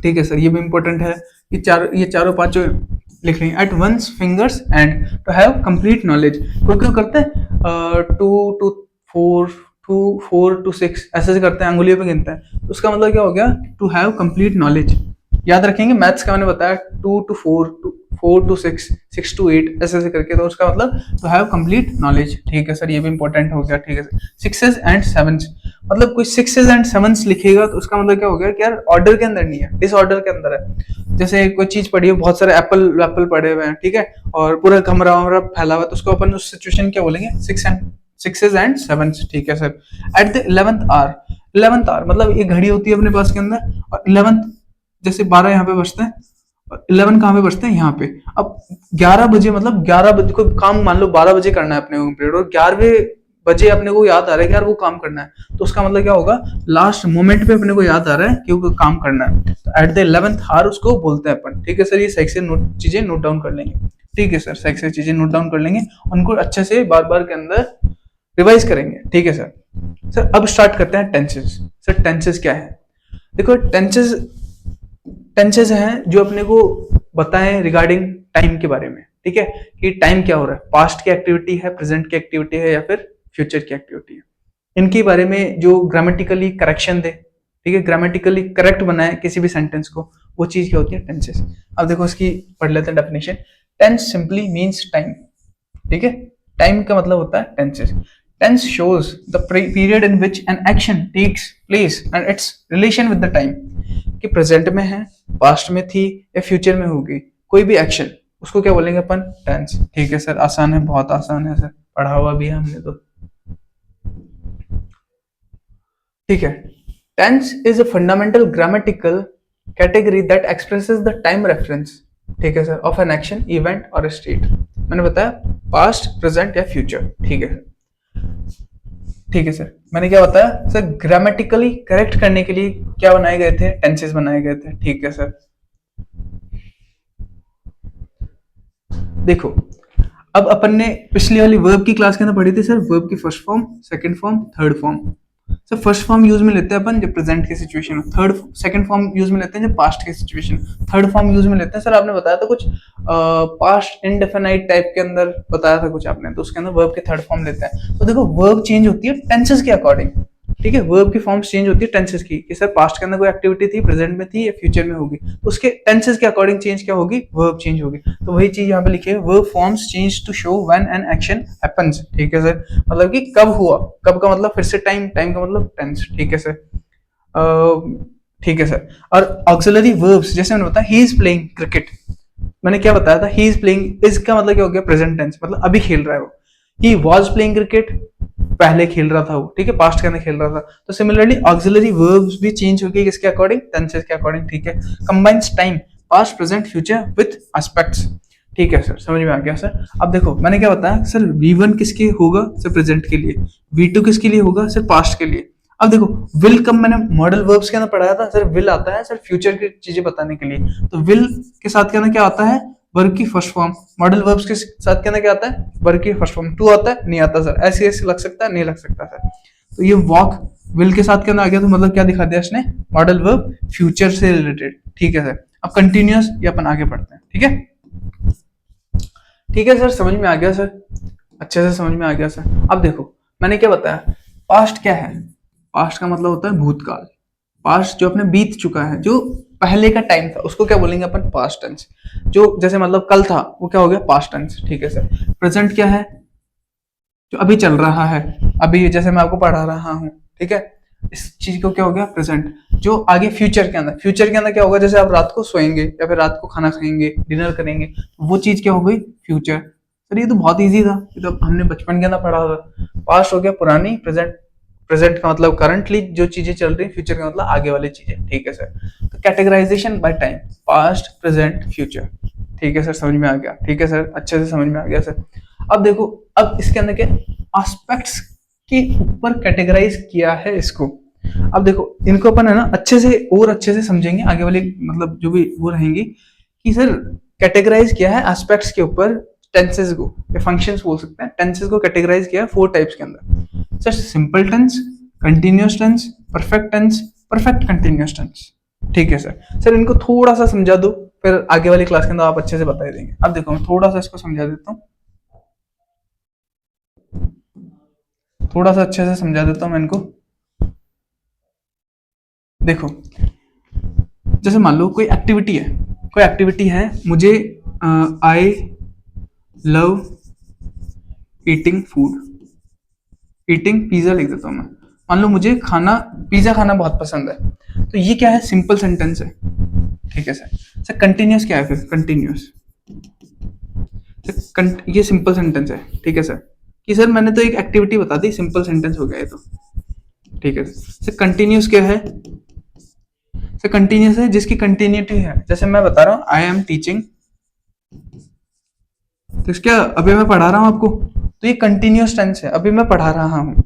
ठीक है सर, ये भी इंपॉर्टेंट है, ये चारों पांचों लिख लेंगे। At one's fingers end to have complete knowledge, कोई क्यों करते हैं two two four, two four two six ऐसे से करते हैं, अंगुलियों पे गिनते हैं, तो उसका मतलब क्या हो गया, टू हैव कंप्लीट नॉलेज। याद रखेंगे मैथ्स का मैंने बताया, two two four two six, six two eight ऐसे ऐसे करके, तो उसका मतलब टू हैव कंप्लीट नॉलेज। ठीक है सर, ये भी इंपॉर्टेंट हो गया। ठीक है सर, सिक्सेस एंड सेवंस, मतलब कोई सिक्सेस एंड सेवंस लिखेगा तो उसका मतलब क्या हो गया कि यार ऑर्डर के अंदर नहीं है, डिसऑर्डर के अंदर है। जैसे कोई चीज पड़ी है, बहुत सारे एप्पल एप्पल पड़े हुए हैं, ठीक है, और पूरा कमरा वमरा फैला हुआ है, तो उसको अपन उस सिचुएशन क्या बोलेंगे, सिक्सेस एंड सेवंस। ठीक है sir. At the 11th hour, 11th hour मतलब एक घड़ी होती है अपने पास के अंदर, और 11th जैसे 12 यहाँ पे बजते हैं, 11 कहाँ पे बजते हैं, यहाँ पे। अब 11 बजे मतलब 11 बजे कोई काम मान लो 12 बजे करना है अपने को कंप्लीट, और 11वें बजे अपने को याद आ रहा है कि यार वो काम करना है, तो उसका मतलब क्या होगा, लास्ट मोमेंट पे अपने को याद आ रहा है कि वो काम करना है, तो एट द 11th आवर उसको बोलते हैं अपन। ठीक है सर, ये सही से चीजें नोट डाउन कर लेंगे। ठीक है सर, सही से चीजें नोट डाउन कर लेंगे, उनको अच्छे से बार बार के अंदर रिवाइज करेंगे। ठीक है सर। सर अब स्टार्ट करते हैं टेंसेस। सर टेंसेस क्या है, देखो टेंसेस टेंसेस हैं जो अपने को बताएं रिगार्डिंग टाइम के बारे में। ठीक है, कि टाइम क्या हो रहा है, पास्ट की एक्टिविटी है, प्रेजेंट की एक्टिविटी है, या फिर फ्यूचर की एक्टिविटी है, इनके बारे में जो ग्रामेटिकली करेक्शन दे, ठीक है, ग्रामेटिकली करेक्ट बनाए किसी भी सेंटेंस को, वो चीज क्या होती है, टेंसेस। अब देखो इसकी पढ़ लेते हैं definition. Tense simply means time. ठीक है, टाइम का मतलब होता है tenses. Tense shows the period in which an action takes place and its relation with the time, कि प्रेजेंट में है, पास्ट में थी, या फ्यूचर में होगी, कोई भी एक्शन, उसको क्या बोलेंगे अपन, टेंस। ठीक है सर, आसान है, बहुत आसान है सर, पढ़ा हुआ भी है हमने तो। ठीक है, tense is a fundamental grammatical category that expresses the time reference, ठीक है sir, of an action, event और स्टेट। मैंने बताया पास्ट, प्रेजेंट या फ्यूचर। ठीक है, ठीक है सर, मैंने क्या बताया सर, ग्रामेटिकली करेक्ट करने के लिए क्या बनाए गए थे, टेंसेस बनाए गए थे। ठीक है सर, देखो अब अपन ने पिछली वाली वर्ब की क्लास के अंदर पढ़ी थी सर, वर्ब की first form, second form, third form. Sir first form use में लेते हैं अपन जब प्रेजेंट की सिचुएशन हो, थर्ड सेकंड फॉर्म यूज में लेते हैं जब पास्ट की सिचुएशन, थर्ड फॉर्म यूज में लेते हैं। सर आपने बताया था कुछ पास्ट इंडेफिनाइट टाइप के अंदर बताया था कुछ आपने, तो उसके अंदर वर्ब के थर्ड फॉर्म लेते हैं। तो देखो वर्ब चेंज होती है टेंसेस के अकॉर्डिंग। ठीक है, वर्ब की फॉर्म्स चेंज होती है टेंसेस की, कि सर पास्ट के अंदर कोई एक्टिविटी थी, प्रेजेंट में थी, या फ्यूचर में होगी, तो उसके टेंसेस के अकॉर्डिंग चेंज क्या होगी, वर्ब चेंज होगी। तो वही चीज यहाँ पे लिखी है, verb forms change to show when an action happens. ठीक है सर, मतलब कि कब हुआ, कब का मतलब फिर से टाइम, टाइम का मतलब टेंस। ठीक है सर, ठीक है सर। और ऑक्सिलरी वर्ब्स जैसे मैंने बताया, ही इज प्लेइंग क्रिकेट, मैंने क्या बताया था, ही इज प्लेइंग, इसका मतलब क्या हो गया, प्रेजेंट टेंस, मतलब अभी खेल रहा है वो। ही वॉज प्लेइंग क्रिकेट, पहले खेल रहा था वो, ठीक है, पास्ट के अंदर खेल रहा था। तो सिमिलरली ऑक्सिलरी वर्ब्स भी चेंज हो गई किसके अकॉर्डिंग, टेंसेस के अकॉर्डिंग। ठीक है, combines time, past, present, future with aspects. ठीक है सर, समझ में आ गया सर। अब देखो मैंने क्या बताया सर, V1 किसके होगा, सर प्रेजेंट के लिए, V2 किसके लिए होगा, सर पास्ट के लिए। अब देखो विल कब मैंने मॉडल वर्ब्स के अंदर पढ़ाया था सर, विल आता है सर फ्यूचर की चीजें बताने के लिए, तो विल के साथ के अंदर क्या आता है, वर्ग की फर्स्ट फॉर्म। मॉडल वर्ब्स के साथ के अंदर क्या आता है, वर्ग की फर्स्ट फॉर्म। टू आता है, नहीं आता सर, ऐसे ऐसे लग सकता है, नहीं लग सकता सर। तो ये वॉक विल के साथ के अंदर आ गया, तो मतलब क्या दिखा दिया इसने, मॉडल वर्ब फ्यूचर से रिलेटेड। ठीक है सर, अब कंटिन्यूअस ये अपन आगे बढ़ते हैं। ठीक है, ठीक है सर, समझ में आ गया सर, अच्छे से समझ में आ गया सर। अब देखो मैंने क्या बताया, पास्ट क्या है, पास्ट का मतलब होता है भूतकाल, पास्ट जो अपने बीत चुका है, जो पहले का टाइम था, उसको क्या बोलेंगे अपन, पास्ट टेंस। जो जैसे मतलब कल था, वो क्या हो गया, पास्ट टेंस। ठीक है सर, प्रेजेंट क्या है, जो अभी चल रहा है, अभी जैसे मैं आपको पढ़ा रहा हूँ, ठीक है, इस चीज को क्या हो गया, प्रेजेंट। जो आगे फ्यूचर के अंदर, फ्यूचर के अंदर क्या होगा, जैसे आप रात को सोएंगे या फिर रात को खाना खाएंगे, डिनर करेंगे, वो चीज क्या हो गई, फ्यूचर। सर ये तो बहुत इजी था, ये तो हमने बचपन के अंदर पढ़ा था। पास्ट हो गया पुरानी, प्रेजेंट, प्रेजेंट का मतलब करंटली जो चीजें चल रही, फ्यूचर का मतलब आगे वाली चीजें। ठीक है सर, तो categorisation by time, past, present, future. ठीक है सर, समझ में आ गया। ठीक है सर, अच्छे से समझ में आ गया सर। अब देखो, अब इसके अंदर क्या एस्पेक्ट्स के ऊपर कैटेगराइज किया है इसको, अब देखो इनको अपन है ना अच्छे से और अच्छे से समझेंगे आगे वाले मतलब जो भी वो रहेंगी कि सर कैटेगराइज किया है एस्पेक्ट्स के ऊपर टेंसेस को या फंक्शंस बोल सकते हैं। टेंसेस को कैटेगराइज किया है 4 टाइप्स के अंदर sir, simple tense, continuous tense, perfect tense, perfect continuous tense. ठीक है सर। सर इनको थोड़ा सा समझा दो, फिर आगे वाली क्लास के अंदर आप अच्छे से बता देंगे। अब देखो मैं थोड़ा सा इसको समझा देता हूँ, थोड़ा सा अच्छे से समझा देता हूँ मैं इनको। देखो जैसे मान लो कोई एक्टिविटी है, कोई एक्टिविटी है, मुझे I love eating food, eating pizza लिख देता हूँ मैं। मान लो मुझे खाना पिज्जा खाना बहुत पसंद है, तो ये क्या है, सिंपल सेंटेंस है। ठीक है सर। सर कंटिन्यूस क्या है फिर, कंटिन्यूस ये सिंपल सेंटेंस है। ठीक है सर, कि सर मैंने तो एक एक्टिविटी बता दी, सिंपल सेंटेंस हो गया ये तो। ठीक है सर। कंटिन्यूस क्या है, सर कंटिन्यूस है जिसकी कंटिन्यूटी है। जैसे मैं बता रहा हूँ आई एम टीचिंग, तो क्या अभी मैं पढ़ा रहा हूँ आपको, तो ये कंटिन्यूस टेंस है, अभी मैं पढ़ा रहा हूँ।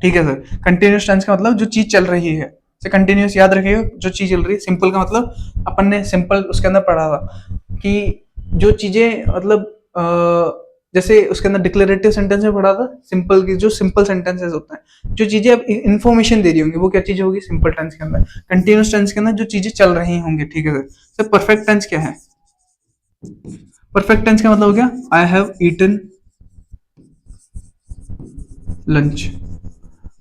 ठीक है सर। कंटिन्यूस टेंस का मतलब जो चीज चल रही है। से कंटिन्यूस याद रखिएगा, जो चीज चल रही है। सिंपल का मतलब अपन ने सिंपल उसके अंदर पढ़ा था कि जो चीजें मतलब जैसे उसके अंदर डिक्लेरेटिव सेंटेंस में पढ़ा था, सिंपल की जो सिंपल सेंटेंसेस होते हैं, जो चीजें अब इंफॉर्मेशन दे रही होंगी वो क्या चीज होगी सिंपल टेंस के अंदर। कंटिन्यूस टेंस के अंदर जो चीजें चल रही होंगी। ठीक है सर। परफेक्ट टेंस क्या है, परफेक्ट टेंस का मतलब हो गया आई हैव ईटन लंच,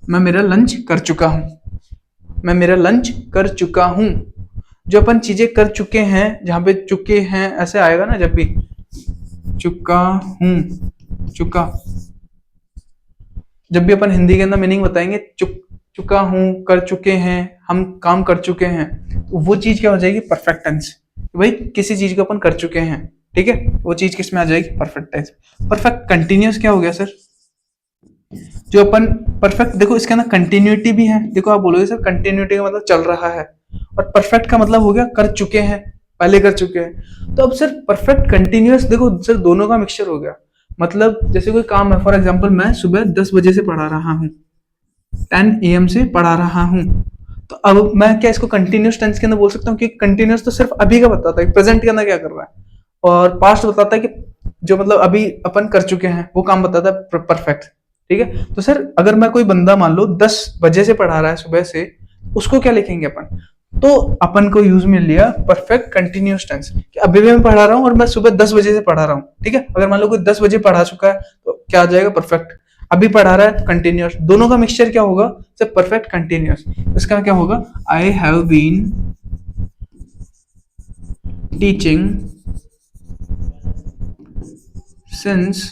मैं मेरा लंच कर चुका हूं, मैं मेरा लंच कर चुका हूं। जो अपन चीजें कर चुके हैं, जहां पे चुके हैं ऐसे आएगा ना, जब भी चुका हूं, चुका, जब भी अपन हिंदी के अंदर मीनिंग बताएंगे चुका हूं, कर चुके हैं, हम काम कर चुके हैं, तो वो चीज क्या हो जाएगी, परफेक्ट टेंस। भाई किसी चीज को अपन कर चुके हैं, ठीक है, वो चीज किस में आ जाएगी, परफेक्ट टेंस। परफेक्ट कंटिन्यूस क्या हो गया सर, जो अपन परफेक्ट, देखो इसके अंदर कंटिन्यूटी भी है। देखो आप बोलोगे सर कंटिन्यूटी का मतलब चल रहा है, और परफेक्ट का मतलब हो गया कर चुके हैं, पहले कर चुके हैं। तो अब सर परफेक्ट कंटिन्यूअस, देखो सर दोनों का मिक्सचर हो गया। मतलब जैसे कोई काम है, फॉर एग्जांपल मैं सुबह 10 बजे से पढ़ा रहा हूँ, 10 AM से पढ़ा रहा हूँ, तो अब मैं क्या इसको कंटिन्यूस टेंस के अंदर बोल सकता हूँ कि कंटिन्यूस तो सिर्फ अभी का बताता है, प्रेजेंट के अंदर क्या कर रहा है, और पास्ट बताता है कि जो मतलब अभी अपन कर चुके हैं वो काम बताता है परफेक्ट। ठीक है। तो सर अगर मैं कोई बंदा मान लो 10 बजे से पढ़ा रहा है सुबह से, उसको क्या लिखेंगे अपन, तो अपन को यूज में लिया परफेक्ट कंटिन्यूस टेंस कि अभी भी मैं पढ़ा रहा हूँ और मैं सुबह 10 बजे से पढ़ा रहा हूँ। ठीक है। अगर मान लो कोई 10 बजे पढ़ा चुका है तो क्या आ जाएगा, परफेक्ट। अभी पढ़ा रहा है तो कंटिन्यूस। दोनों का मिक्सचर क्या होगा, सर परफेक्ट कंटिन्यूस। इसका क्या होगा, I have been teaching since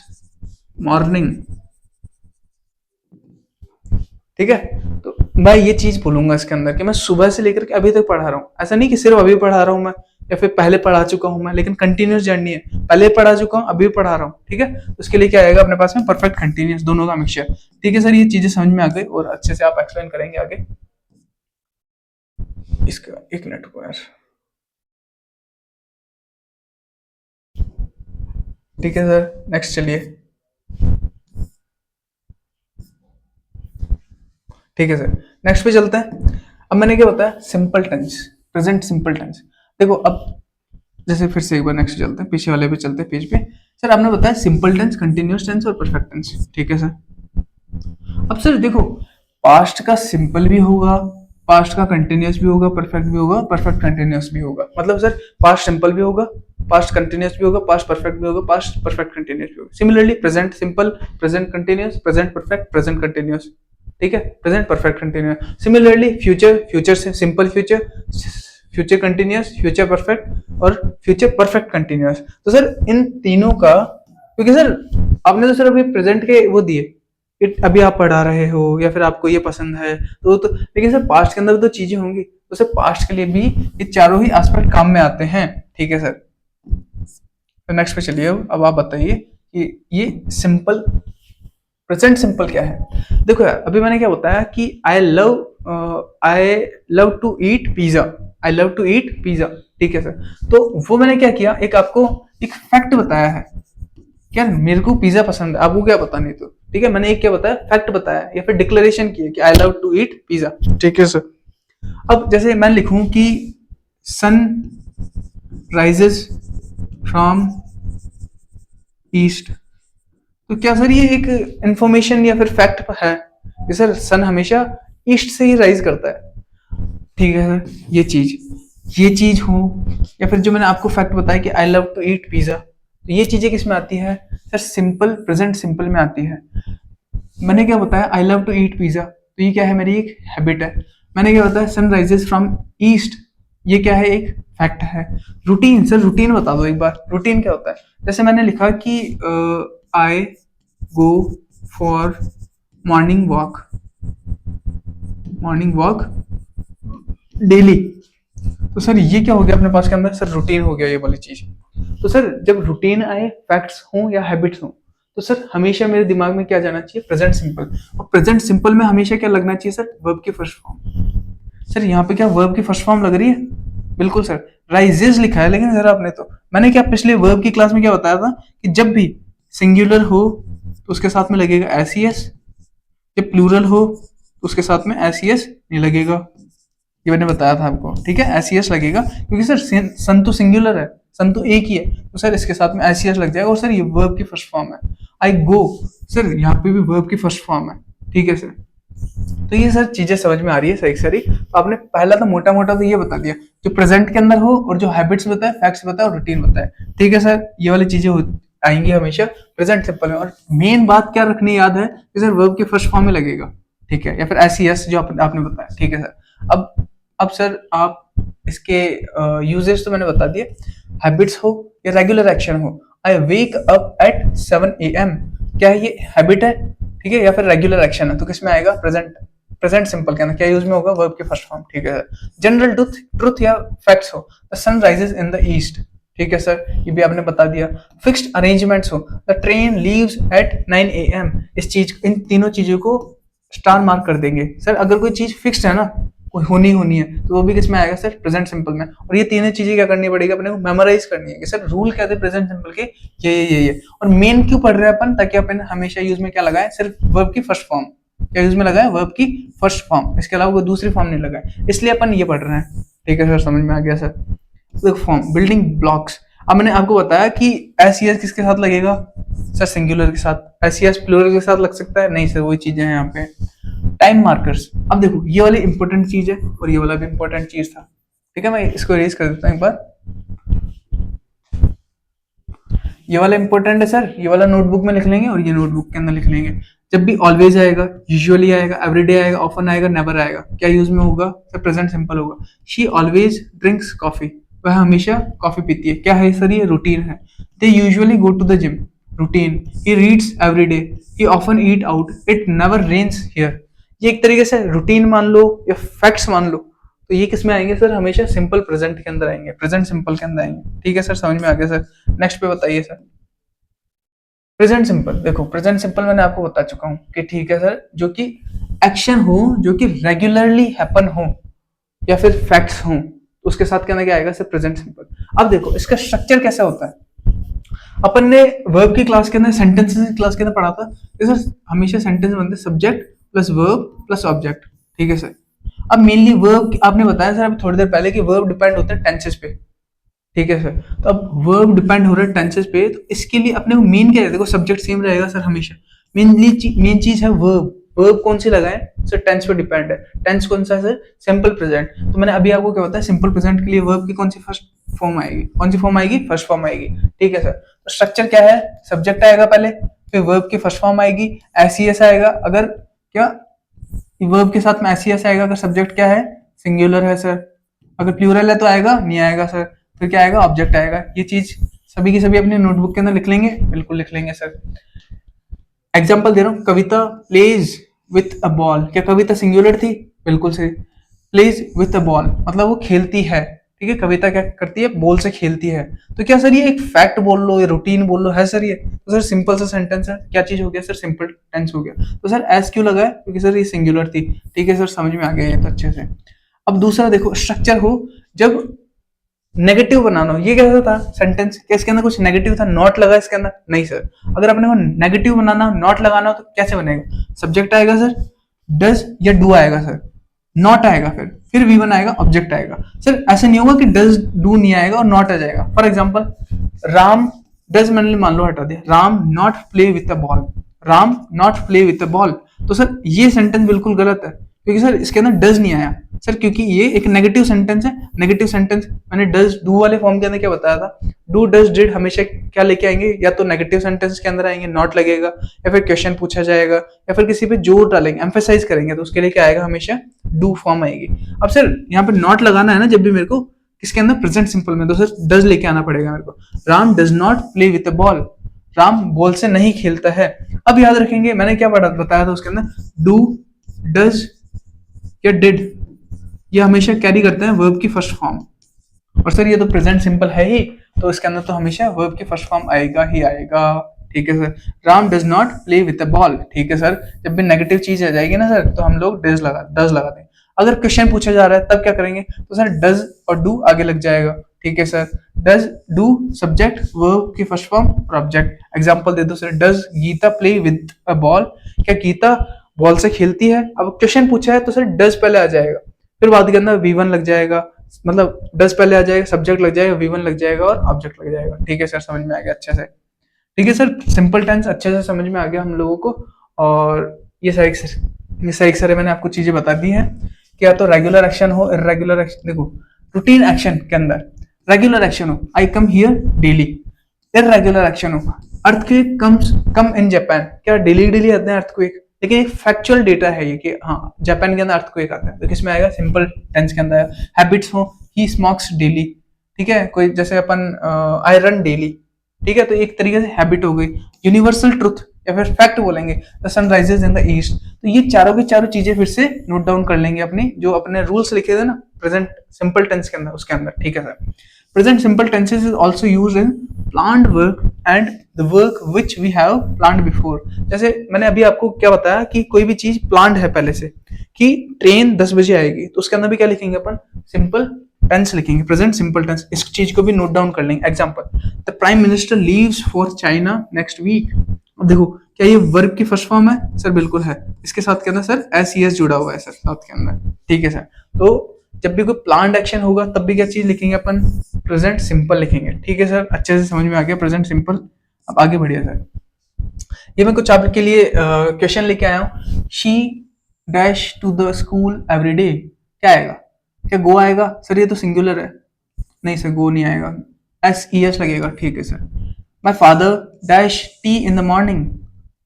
morning. ठीक है। तो मैं ये चीज बोलूंगा इसके अंदर कि मैं सुबह से लेकर के अभी तक पढ़ा रहा हूँ। ऐसा नहीं कि सिर्फ अभी पढ़ा रहा हूँ मैं, या फिर पहले पढ़ा चुका हूँ मैं, लेकिन कंटिन्यूस जर्नी है, पहले पढ़ा चुका हूँ अभी पढ़ा रहा हूँ। ठीक है। तो उसके लिए क्या आएगा अपने पास में, परफेक्ट कंटिन्यूस, दोनों का मिक्सचर। ठीक है सर, ये चीजें समझ में आ गई और अच्छे से आप एक्सप्लेन करेंगे आगे। इसका 1 मिनट को यार। ठीक है सर, नेक्स्ट चलिए। ठीक है सर, नेक्स्ट पे चलते हैं। अब मैंने क्या बताया, simple tense, present simple tense. देखो अब जैसे फिर से एक बार नेक्स्ट चलते हैं, पीछे वाले पे चलते हैं, पेज पे। सर आपने बताया सिंपल टेंस, कंटिन्यूअस टेंस और परफेक्ट टेंस। ठीक है सर। अब सर देखो, पास्ट का सिंपल भी होगा, पास्ट का कंटिन्यूअस भी होगा, परफेक्ट भी होगा, परफेक्ट कंटिन्यूअस भी होगा। मतलब सर पास्ट सिंपल भी होगा, पास्ट कंटिन्यूअस भी होगा, पास्ट परफेक्ट भी होगा, पास्ट परफेक्ट कंटिन्यूअस भी होगा। Similarly present simple, present continuous, present perfect, present continuous. ठीक है, present perfect continuous. Similarly future, future से simple future, future continuous, future perfect और फ्यूचर परफेक्ट कंटिन्यूअस। तो सर इन तीनों का, क्योंकि सर आपने तो सर अभी प्रेजेंट के वो दिए, अभी आप पढ़ा रहे हो या फिर आपको ये पसंद है, तो लेकिन सर पास्ट के अंदर तो चीजें होंगी, तो सर पास्ट के लिए भी ये चारों ही एस्पेक्ट काम में आते हैं। ठीक है सर। तो नेक्स्ट पे चलिए, अब आप बताइए कि ये सिंपल, प्रेजेंट सिंपल क्या है। देखो यार अभी मैंने क्या बताया कि I love to eat pizza, I love to eat pizza. ठीक है सर। तो वो मैंने क्या किया, एक आपको एक फैक्ट बताया है, क्या मेरे को पिज्जा पसंद है, आपको क्या पता नहीं, तो ठीक है, मैंने एक क्या बताया, फैक्ट बताया या फिर डिक्लेरेशन की है कि I love to eat pizza. ठीक है सर। अब जैसे मैं लिखूं कि सन राइजेस फ्रॉम ईस्ट, तो क्या सर ये एक इंफॉर्मेशन या फिर फैक्ट है कि सर सन हमेशा ईस्ट से ही राइज करता है। ठीक है सर, ये चीज हो, या फिर जो मैंने आपको फैक्ट बताया कि I love to eat pizza, तो ये चीजें किस में आती है सर, सिंपल प्रेजेंट सिंपल में आती है। मैंने क्या बताया, I love to eat pizza, तो ये क्या है, मेरी एक हैबिट है। मैंने क्या बताया, सन राइजेस फ्रॉम ईस्ट, ये क्या है, एक फैक्ट है। रूटीन, सर रूटीन बता दो एक बार, रूटीन क्या होता है। जैसे मैंने लिखा कि I go for morning walk daily, तो सर ये क्या हो गया अपने पास के अंदर, सर रूटीन हो गया ये वाली चीज। तो सर जब रूटीन आए, फैक्ट्स हों या हैबिट्स हों, तो सर हमेशा मेरे दिमाग में क्या जाना चाहिए, प्रेजेंट सिंपल। और प्रेजेंट सिंपल में हमेशा क्या लगना चाहिए सर, वर्ब की फर्स्ट फॉर्म। सर यहाँ पे क्या वर्ब की फर्स्ट फॉर्म लग रही है, बिल्कुल सर, राइजेस लिखा है, लेकिन सर आपने तो, मैंने क्या पिछले वर्ब की क्लास में क्या बताया था कि जब भी सिंगुलर हो तो उसके साथ में लगेगा एस, जब प्लूरल हो तो उसके साथ में एस नहीं लगेगा, ये मैंने बताया था आपको। ठीक है, एस लगेगा क्योंकि सर सन तो सिंगुलर है, सन तो एक ही है, तो सर इसके साथ में एस लग जाएगा। और सर ये वर्ब की फर्स्ट फॉर्म है, आई गो, सर यहाँ पे भी वर्ब की फर्स्ट फॉर्म है। ठीक है सर, तो ये सर चीजें समझ में आ रही है सही सही। तो आपने पहला तो मोटा मोटा तो ये बता दिया जो प्रेजेंट के अंदर हो, और जो हैबिट्स बताए, फैक्ट्स बताए और रूटीन बताए। ठीक है सर, ये वाली चीजें आएंगी हमेशा प्रेजेंट सिंपल में। और मेन बात क्या रखनी याद है कि सर वर्ब की फर्स्ट फॉर्म में लगेगा, ठीक है, या फिर एस जो आपने बताया। ठीक है सर, अब सर आप इसके यूजेस तो मैंने बता दिए, हैबिट्स हो या रेगुलर एक्शन हो। आई वेक अप एट 7 AM, क्या है ये, हैबिट है, ठीक है, या फिर रेगुलर एक्शन है, तो किस में आएगा, प्रेजेंट सिंपल के अंदर क्या यूज में होगा, वर्ब की फर्स्ट फॉर्म। ठीक है सर, जनरल ट्रुथ या फैक्ट्स हो, the sun rises in the east, ठीक है सर, ये भी आपने बता दिया। फिक्स्ड अरेंजमेंट्स हो, the train leaves at 9 AM, इस चीज, इन तीनों चीजों को स्टार मार्क कर देंगे। सर अगर कोई चीज फिक्स्ड है ना, कोई होनी है, तो वो भी किस में आएगा सर, प्रेजेंट सिंपल में। और ये तीनों चीजें क्या करनी पड़ेगी अपने को, मेमोराइज करनी है कि सर रूल क्या थे प्रेजेंट सिंपल के, ये। और मेन क्यों पढ़ रहे हैं अपन, ताकि अपन हमेशा यूज में क्या लगाए, सिर्फ वर्ब की फर्स्ट फॉर्म, क्या यूज में लगाए, वर्ब की फर्स्ट फॉर्म, इसके अलावा कोई दूसरी फॉर्म नहीं लगाए, इसलिए अपन ये पढ़ रहे हैं। ठीक है सर, समझ में आ गया सर। फॉर्म, बिल्डिंग ब्लॉक्स, अब मैंने आपको बताया कि एस किसके साथ लगेगा सर, सिंगुलर के साथ। एस प्लूरल के साथ लग सकता है, नहीं सर, वही चीजें हैं यहाँ पे। टाइम मार्कर्स, अब देखो ये वाली इंपॉर्टेंट चीज है और ये वाला भी इंपॉर्टेंट चीज था। ठीक है, मैं इसको इरेज कर देता हूँ एक बार। ये वाला इंपॉर्टेंट है सर, ये वाला नोटबुक में लिख लेंगे और ये नोटबुक के अंदर लिख लेंगे। जब भी ऑलवेज आएगा, यूजुअली आएगा, एवरीडे आएगा, ऑफन आएगा, नेवर आएगा, क्या यूज में होगा सर, प्रेजेंट सिंपल होगा। शी ऑलवेज ड्रिंक्स कॉफी, वह हमेशा कॉफी पीती है, क्या है सर, ये रूटीन है। They usually go to the gym, routine. He reads every day, he often eat out, it never rains here, ये एक तरीके से रूटीन मान लो या फैक्ट्स मान लो, तो ये किस में आएंगे सर, हमेशा सिंपल प्रेजेंट के अंदर आएंगे, प्रेजेंट सिंपल के अंदर आएंगे। ठीक है सर, समझ में आ गया सर। नेक्स्ट पे बताइए सर, प्रेजेंट सिंपल। देखो प्रेजेंट सिंपल मैंने आपको बता चुका हूँ कि ठीक है सर, जो कि एक्शन हो, जो कि रेगुलरली हैपन हो या फिर फैक्ट्स हो, तो उसके साथ क्या आएगा सर, प्रेजेंट सिंपल। अब देखो इसका स्ट्रक्चर कैसा होता है, अपन ने वर्ब की क्लास के अंदर, सेंटेंसेस की क्लास के अंदर पढ़ा था कि सर हमेशा सेंटेंस बनते subject plus verb plus object. ठीक है सर, अब मेनली वर्ब आपने बताया सर अभी थोड़ी देर पहले कि वर्ब डिपेंड होता है टेंसेस पे। ठीक है सर, तो अब वर्ब डिपेंड हो रहा है टेंसेस पे, तो इसके लिए अपने को मेन क्या है, देखो सब्जेक्ट सेम रहेगा सर हमेशा, मेन चीज है वर्ब। वर्ब कौन सी लगाए सर, टेंस पे डिपेंड है। टेंस कौन सा है सर, सिंपल प्रेजेंट। तो मैंने अभी आपको क्या बताया, सिंपल प्रेजेंट के लिए वर्ब की कौन सी फर्स्ट फॉर्म आएगी, कौन सी फॉर्म आएगी, फर्स्ट फॉर्म आएगी। ठीक है सर, तो स्ट्रक्चर क्या है, सब्जेक्ट आएगा पहले, फिर वर्ब की फर्स्ट फॉर्म आएगी, एस आएगा, अगर क्या वर्ब के साथ में एस आएगा, अगर सब्जेक्ट क्या है, सिंगुलर है सर, अगर प्लूरल है तो आएगा, नहीं आएगा सर, फिर क्या आएगा, ऑब्जेक्ट आएगा। ये चीज सभी की सभी अपनी नोटबुक के अंदर लिख लेंगे, बिल्कुल लिख लेंगे सर। एग्जाम्पल दे रहा हूँ, कविता प्लेज विथ अ बॉल, क्या कविता सिंगुलर थी, बिल्कुल सही। प्लेज विथ अ बॉल मतलब वो खेलती है, ठीक है, कविता क्या करती है, बॉल से खेलती है। तो क्या सर ये एक फैक्ट बोल लो या रूटीन बोल लो, है सर ये, तो सर सिंपल सा सेंटेंस है, क्या चीज हो गया सर, सिंपल टेंस हो गया। तो सर एस क्यों लगा है, क्योंकि सर ये सिंगुलर थी। ठीक है सर, समझ में आ गया ये तो अच्छे से। अब दूसरा देखो, स्ट्रक्चर हो, जब नेगेटिव बनाना हो, ये कैसा था सेंटेंस, क्या इसके अंदर कुछ नेगेटिव था, नॉट लगा इसके अंदर? नहीं सर। अगर अपने को नेगेटिव बनाना हो, नॉट लगाना हो, तो कैसे बनेगा? सब्जेक्ट आएगा सर, डज या डू आएगा सर, नॉट आएगा, फिर वी वन आएगा, ऑब्जेक्ट आएगा सर। ऐसे नहीं होगा कि डज डू नहीं आएगा और नॉट आ जाएगा। फॉर एग्जाम्पल, राम, डज मैंने मान लो हटा दिया, Ram not play with a ball, Ram not play with a ball, तो सर ये सेंटेंस बिल्कुल गलत है, क्योंकि सर इसके अंदर डज नहीं आया सर, क्योंकि ये एक नेगेटिव सेंटेंस है। नेगेटिव सेंटेंस मैंने डज डू वाले फॉर्म के अंदर क्या बताया था, डू डज डिड हमेशा क्या लेके आएंगे, या तो नेगेटिव सेंटेंस के अंदर आएंगे, नॉट लगेगा, या फिर क्वेश्चन पूछा जाएगा, या फिर किसी पे जोर डालेंगे, एम्फेसाइज करेंगे, तो उसके लिए क्या आएगा, हमेशा डू फॉर्म आएगी। अब सर यहाँ पे नॉट लगाना है ना जब भी मेरे को, किसके अंदर, प्रेजेंट सिंपल में, तो सर डज लेके आना पड़ेगा मेरे को। Ram does not play with a ball, Ram ball से नहीं खेलता है। अब याद रखेंगे मैंने क्या बताया था उसके अंदर, डू, डज या डिड, ये हमेशा कैरी करते हैं वर्ब की फर्स्ट फॉर्म, और सर ये तो प्रेजेंट सिंपल है ही, तो इसके अंदर तो हमेशा वर्ब की फर्स्ट फॉर्म आएगा ही आएगा। ठीक है sir. Ram does not play with a ball, ठीक है सर। जब भी नेगेटिव चीज आ जाएगी ना सर, तो हम लोग डज लगा दें। अगर क्वेश्चन पूछा जा रहा है तब क्या करेंगे, तो सर डज और डू आगे लग जाएगा। ठीक है sir. Does do subject verb की फर्स्ट फॉर्म और ऑब्जेक्ट। एग्जांपल दे दो sir, does Geeta play with a ball, क्या गीता बॉल से खेलती है? अब क्वेश्चन पूछा है तो सर डज पहले आ जाएगा, फिर बाद के अंदर वी वन लग जाएगा, मतलब डज पहले आ जाएगा, सब्जेक्ट लग जाएगा, वी वन लग जाएगा और ऑब्जेक्ट लग जाएगा। ठीक है सर, समझ में आ गया अच्छे से? ठीक है सर, सिंपल टेंस अच्छे से समझ में आ गया हम लोगों को। और ये सारी मैंने आपको चीजें बता दी हैं कि या तो रेगुलर एक्शन हो, इरेगुलर एक्शन, देखो रूटीन एक्शन के अंदर रेगुलर एक्शन हो, I come here daily, irregular action हो, अर्थक्वेक कम इन जापान, क्या डेली डेली आते हैं अर्थक्वेक? लेकिन एक फैक्चुअल डेटा है ये कि हाँ जापान के अंदर अर्थक्वेक आता है, तो किसमें आएगा, सिंपल टेंस के अंदर। हैबिट्स हो, ही स्मोक्स डेली, ठीक है, कोई जैसे अपन आई रन डेली, ठीक है, तो एक तरीके से हैबिट हो गई। यूनिवर्सल ट्रुथ या फिर फैक्ट बोलेंगे, the sun rises in the east, तो ये चारों की चारों चीजें फिर से नोट डाउन कर लेंगे अपनी, जो अपने रूल्स लिखे थे ना प्रेजेंट सिंपल टेंस के अंदर, उसके अंदर। ठीक है sir. Present simple tenses is also used in planned work and the work which we have planned before. जैसे मैंने अभी आपको क्या बताया कि कोई भी चीज प्लान्ड है पहले से, कि ट्रेन 10 बजे आएगी, तो उसके अंदर भी क्या लिखेंगे अपन, सिंपल टेंस लिखेंगे, प्रेजेंट सिंपल टेंस। इस चीज को भी नोट डाउन कर लेंगे। Example, the prime minister leaves for China next week. अब देखो, क्या ये वर्ब की फर्स्ट फॉर्म है? सर बिल्कुल है। इसके साथ के अंदर सर एस ई एस जुड़ा हुआ है सर साथ के अंदर। ठीक है सर। तो जब भी कोई प्लान्ड एक्शन होगा तब भी क्या चीज लिखेंगे अपन, प्रेजेंट सिंपल लिखेंगे। ठीक है सर, अच्छे से समझ में आ गया प्रेजेंट सिंपल। अब आगे बढ़िए सर। ये मैं कुछ आपके लिए क्वेश्चन लेके आया हूँ। She dash to the school every day, क्या आएगा? क्या गो आएगा? सर ये तो सिंगुलर है, नहीं सर गो नहीं आएगा, एस ई एस लगेगा। ठीक है sir. My father dash T in the morning,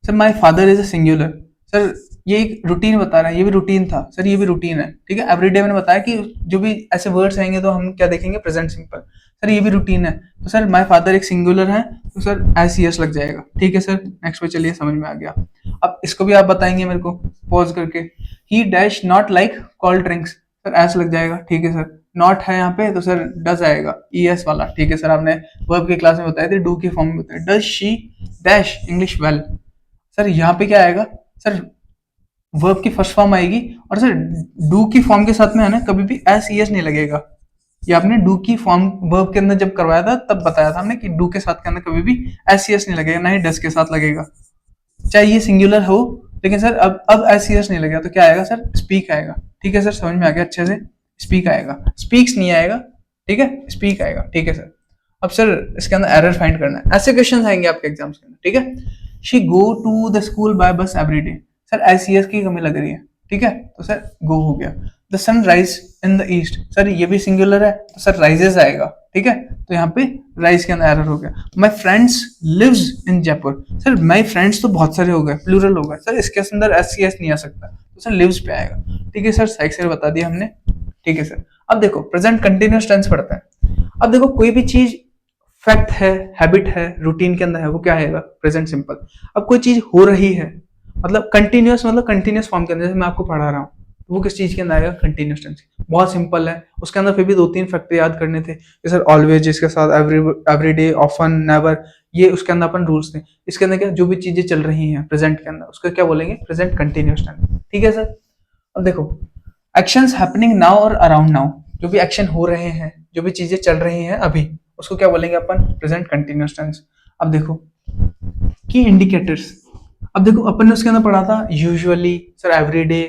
sir my father is a singular, sir ये एक रूटीन बता रहा है, ये भी रूटीन था सर, ये भी रूटीन है। ठीक है, एवरीडे मैंने बताया कि जो भी ऐसे वर्ड्स आएंगे तो हम क्या देखेंगे, प्रेजेंट सिंपल। सर ये भी रूटीन है, तो सर माई फादर एक सिंगुलर है, तो सर एस ई एस लग जाएगा। ठीक है सर, नेक्स्ट पे चलिए, समझ में आ गया। अब इसको भी आप बताएंगे मेरे को पॉज करके। ही dash not like cold drinks, sir S लग जाएगा। ठीक है सर। नॉट है यहाँ पे तो सर डज आएगा, ई एस वाला। ठीक है सर, आपने वर्ब की क्लास में बताया थे, डू की फॉर्म में बताया। Does she dash English well, sir यहाँ पे क्या आएगा, सर वर्ब की फर्स्ट फॉर्म आएगी, और सर डू की फॉर्म के साथ में है ना कभी भी एस ई एस नहीं लगेगा। ये आपने डू की फॉर्म वर्ब के अंदर जब करवाया था तब बताया था हमने कि डू के साथ के अंदर कभी भी एस ई एस नहीं लगेगा, ना ही डस के साथ लगेगा, चाहे ये सिंगुलर हो। लेकिन सर अब एस ई एस नहीं लगेगा तो क्या आएगा सर, स्पीक आएगा। ठीक है सर, समझ में आ गया अच्छे से? स्पीक आएगा, स्पीक्स नहीं आएगा। ठीक है, स्पीक आएगा। ठीक है सर। अब सर इसके अंदर एरर फाइंड करना है, ऐसे क्वेश्चन आएंगे आपके एग्जाम्स के अंदर। ठीक है, she go to the school by bus every day, sir S E S की कमी लग रही है। ठीक है, तो सर गो हो गया। The sun rise in the east, sir ये भी सिंगुलर है तो सर राइजेस आएगा। ठीक है, तो यहाँ पे राइज के अंदर एरर हो गया। My friends lives in Jaipur, sir my friends तो बहुत सारे हो गए, प्लूरल हो गए, सर इसके अंदर एस सी एस नहीं आ सकता, तो सर लिव्स पे आएगा। ठीक है सर, साइक से बता दिया हमने। ठीक है सर। अब देखो प्रेजेंट कंटिन्यूअस टेंस पढ़ते हैं। अब देखो कोई भी चीज फैक्ट है, हैबिट है, रूटीन के अंदर है, वो क्या आएगा, प्रेजेंट सिंपल। अब कोई चीज हो रही है, मतलब कंटिन्यूअस फॉर्म के अंदर, जैसे मैं आपको पढ़ा रहा हूँ, वो किस चीज के अंदर आएगा, कंटिन्यूअस टेंस। बहुत सिंपल है, उसके अंदर फिर भी 2-3 फैक्टर याद करने थे, जैसे ऑलवेज जिसके साथ एवरी डे, ऑफन, नेवर, ये उसके अंदर अपन रूल्स थे। इसके अंदर क्या, जो भी चीजें चल रही हैं प्रेजेंट के अंदर, उसको क्या बोलेंगे, प्रेजेंट कंटिन्यूअस टेंस। ठीक है सर। अब देखो एक्शंस हैपनिंग नाउ और अराउंड नाउ, जो भी एक्शन हो रहे हैं, जो भी चीजें चल रही हैं अभी, उसको क्या बोलेंगे अपन? Present continuous tense. अब देखो की इंडिकेटर्स। अब देखो अपन ने उसके अंदर पढ़ा था यूजुअली, सर एवरीडे,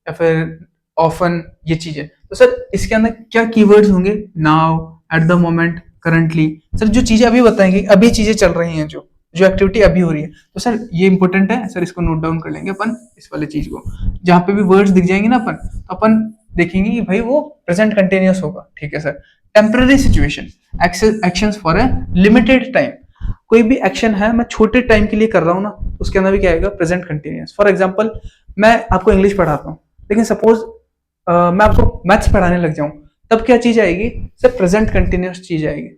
या फिर ऑफन, ये चीजें। तो सर इसके अंदर क्या कीवर्ड्स होंगे? Now, at the moment, currently. Sir जो चीजें अभी बताएंगे, अभी चीजें चल रही हैं, जो जो एक्टिविटी अभी हो रही है, तो सर ये इंपॉर्टेंट है सर, इसको नोट डाउन कर लेंगे अपन इस वाले चीज को। जहां पे भी वर्ड्स दिख जाएंगे ना अपन, तो अपन देखेंगे कि भाई वो प्रेजेंट कंटिन्यूअस होगा, ठीक है sir. Temporary situation, actions for a limited time. कोई भी एक्शन है मैं छोटे टाइम के लिए कर रहा हूँ ना, उसके अंदर भी क्या आएगा? Present continuous. फॉर एग्जांपल मैं आपको इंग्लिश पढ़ाता हूँ, लेकिन सपोज मैं आपको मैथ्स पढ़ाने लग जाऊं, तब क्या चीज आएगी सर? प्रेजेंट कंटिन्यूअस चीज आएगी।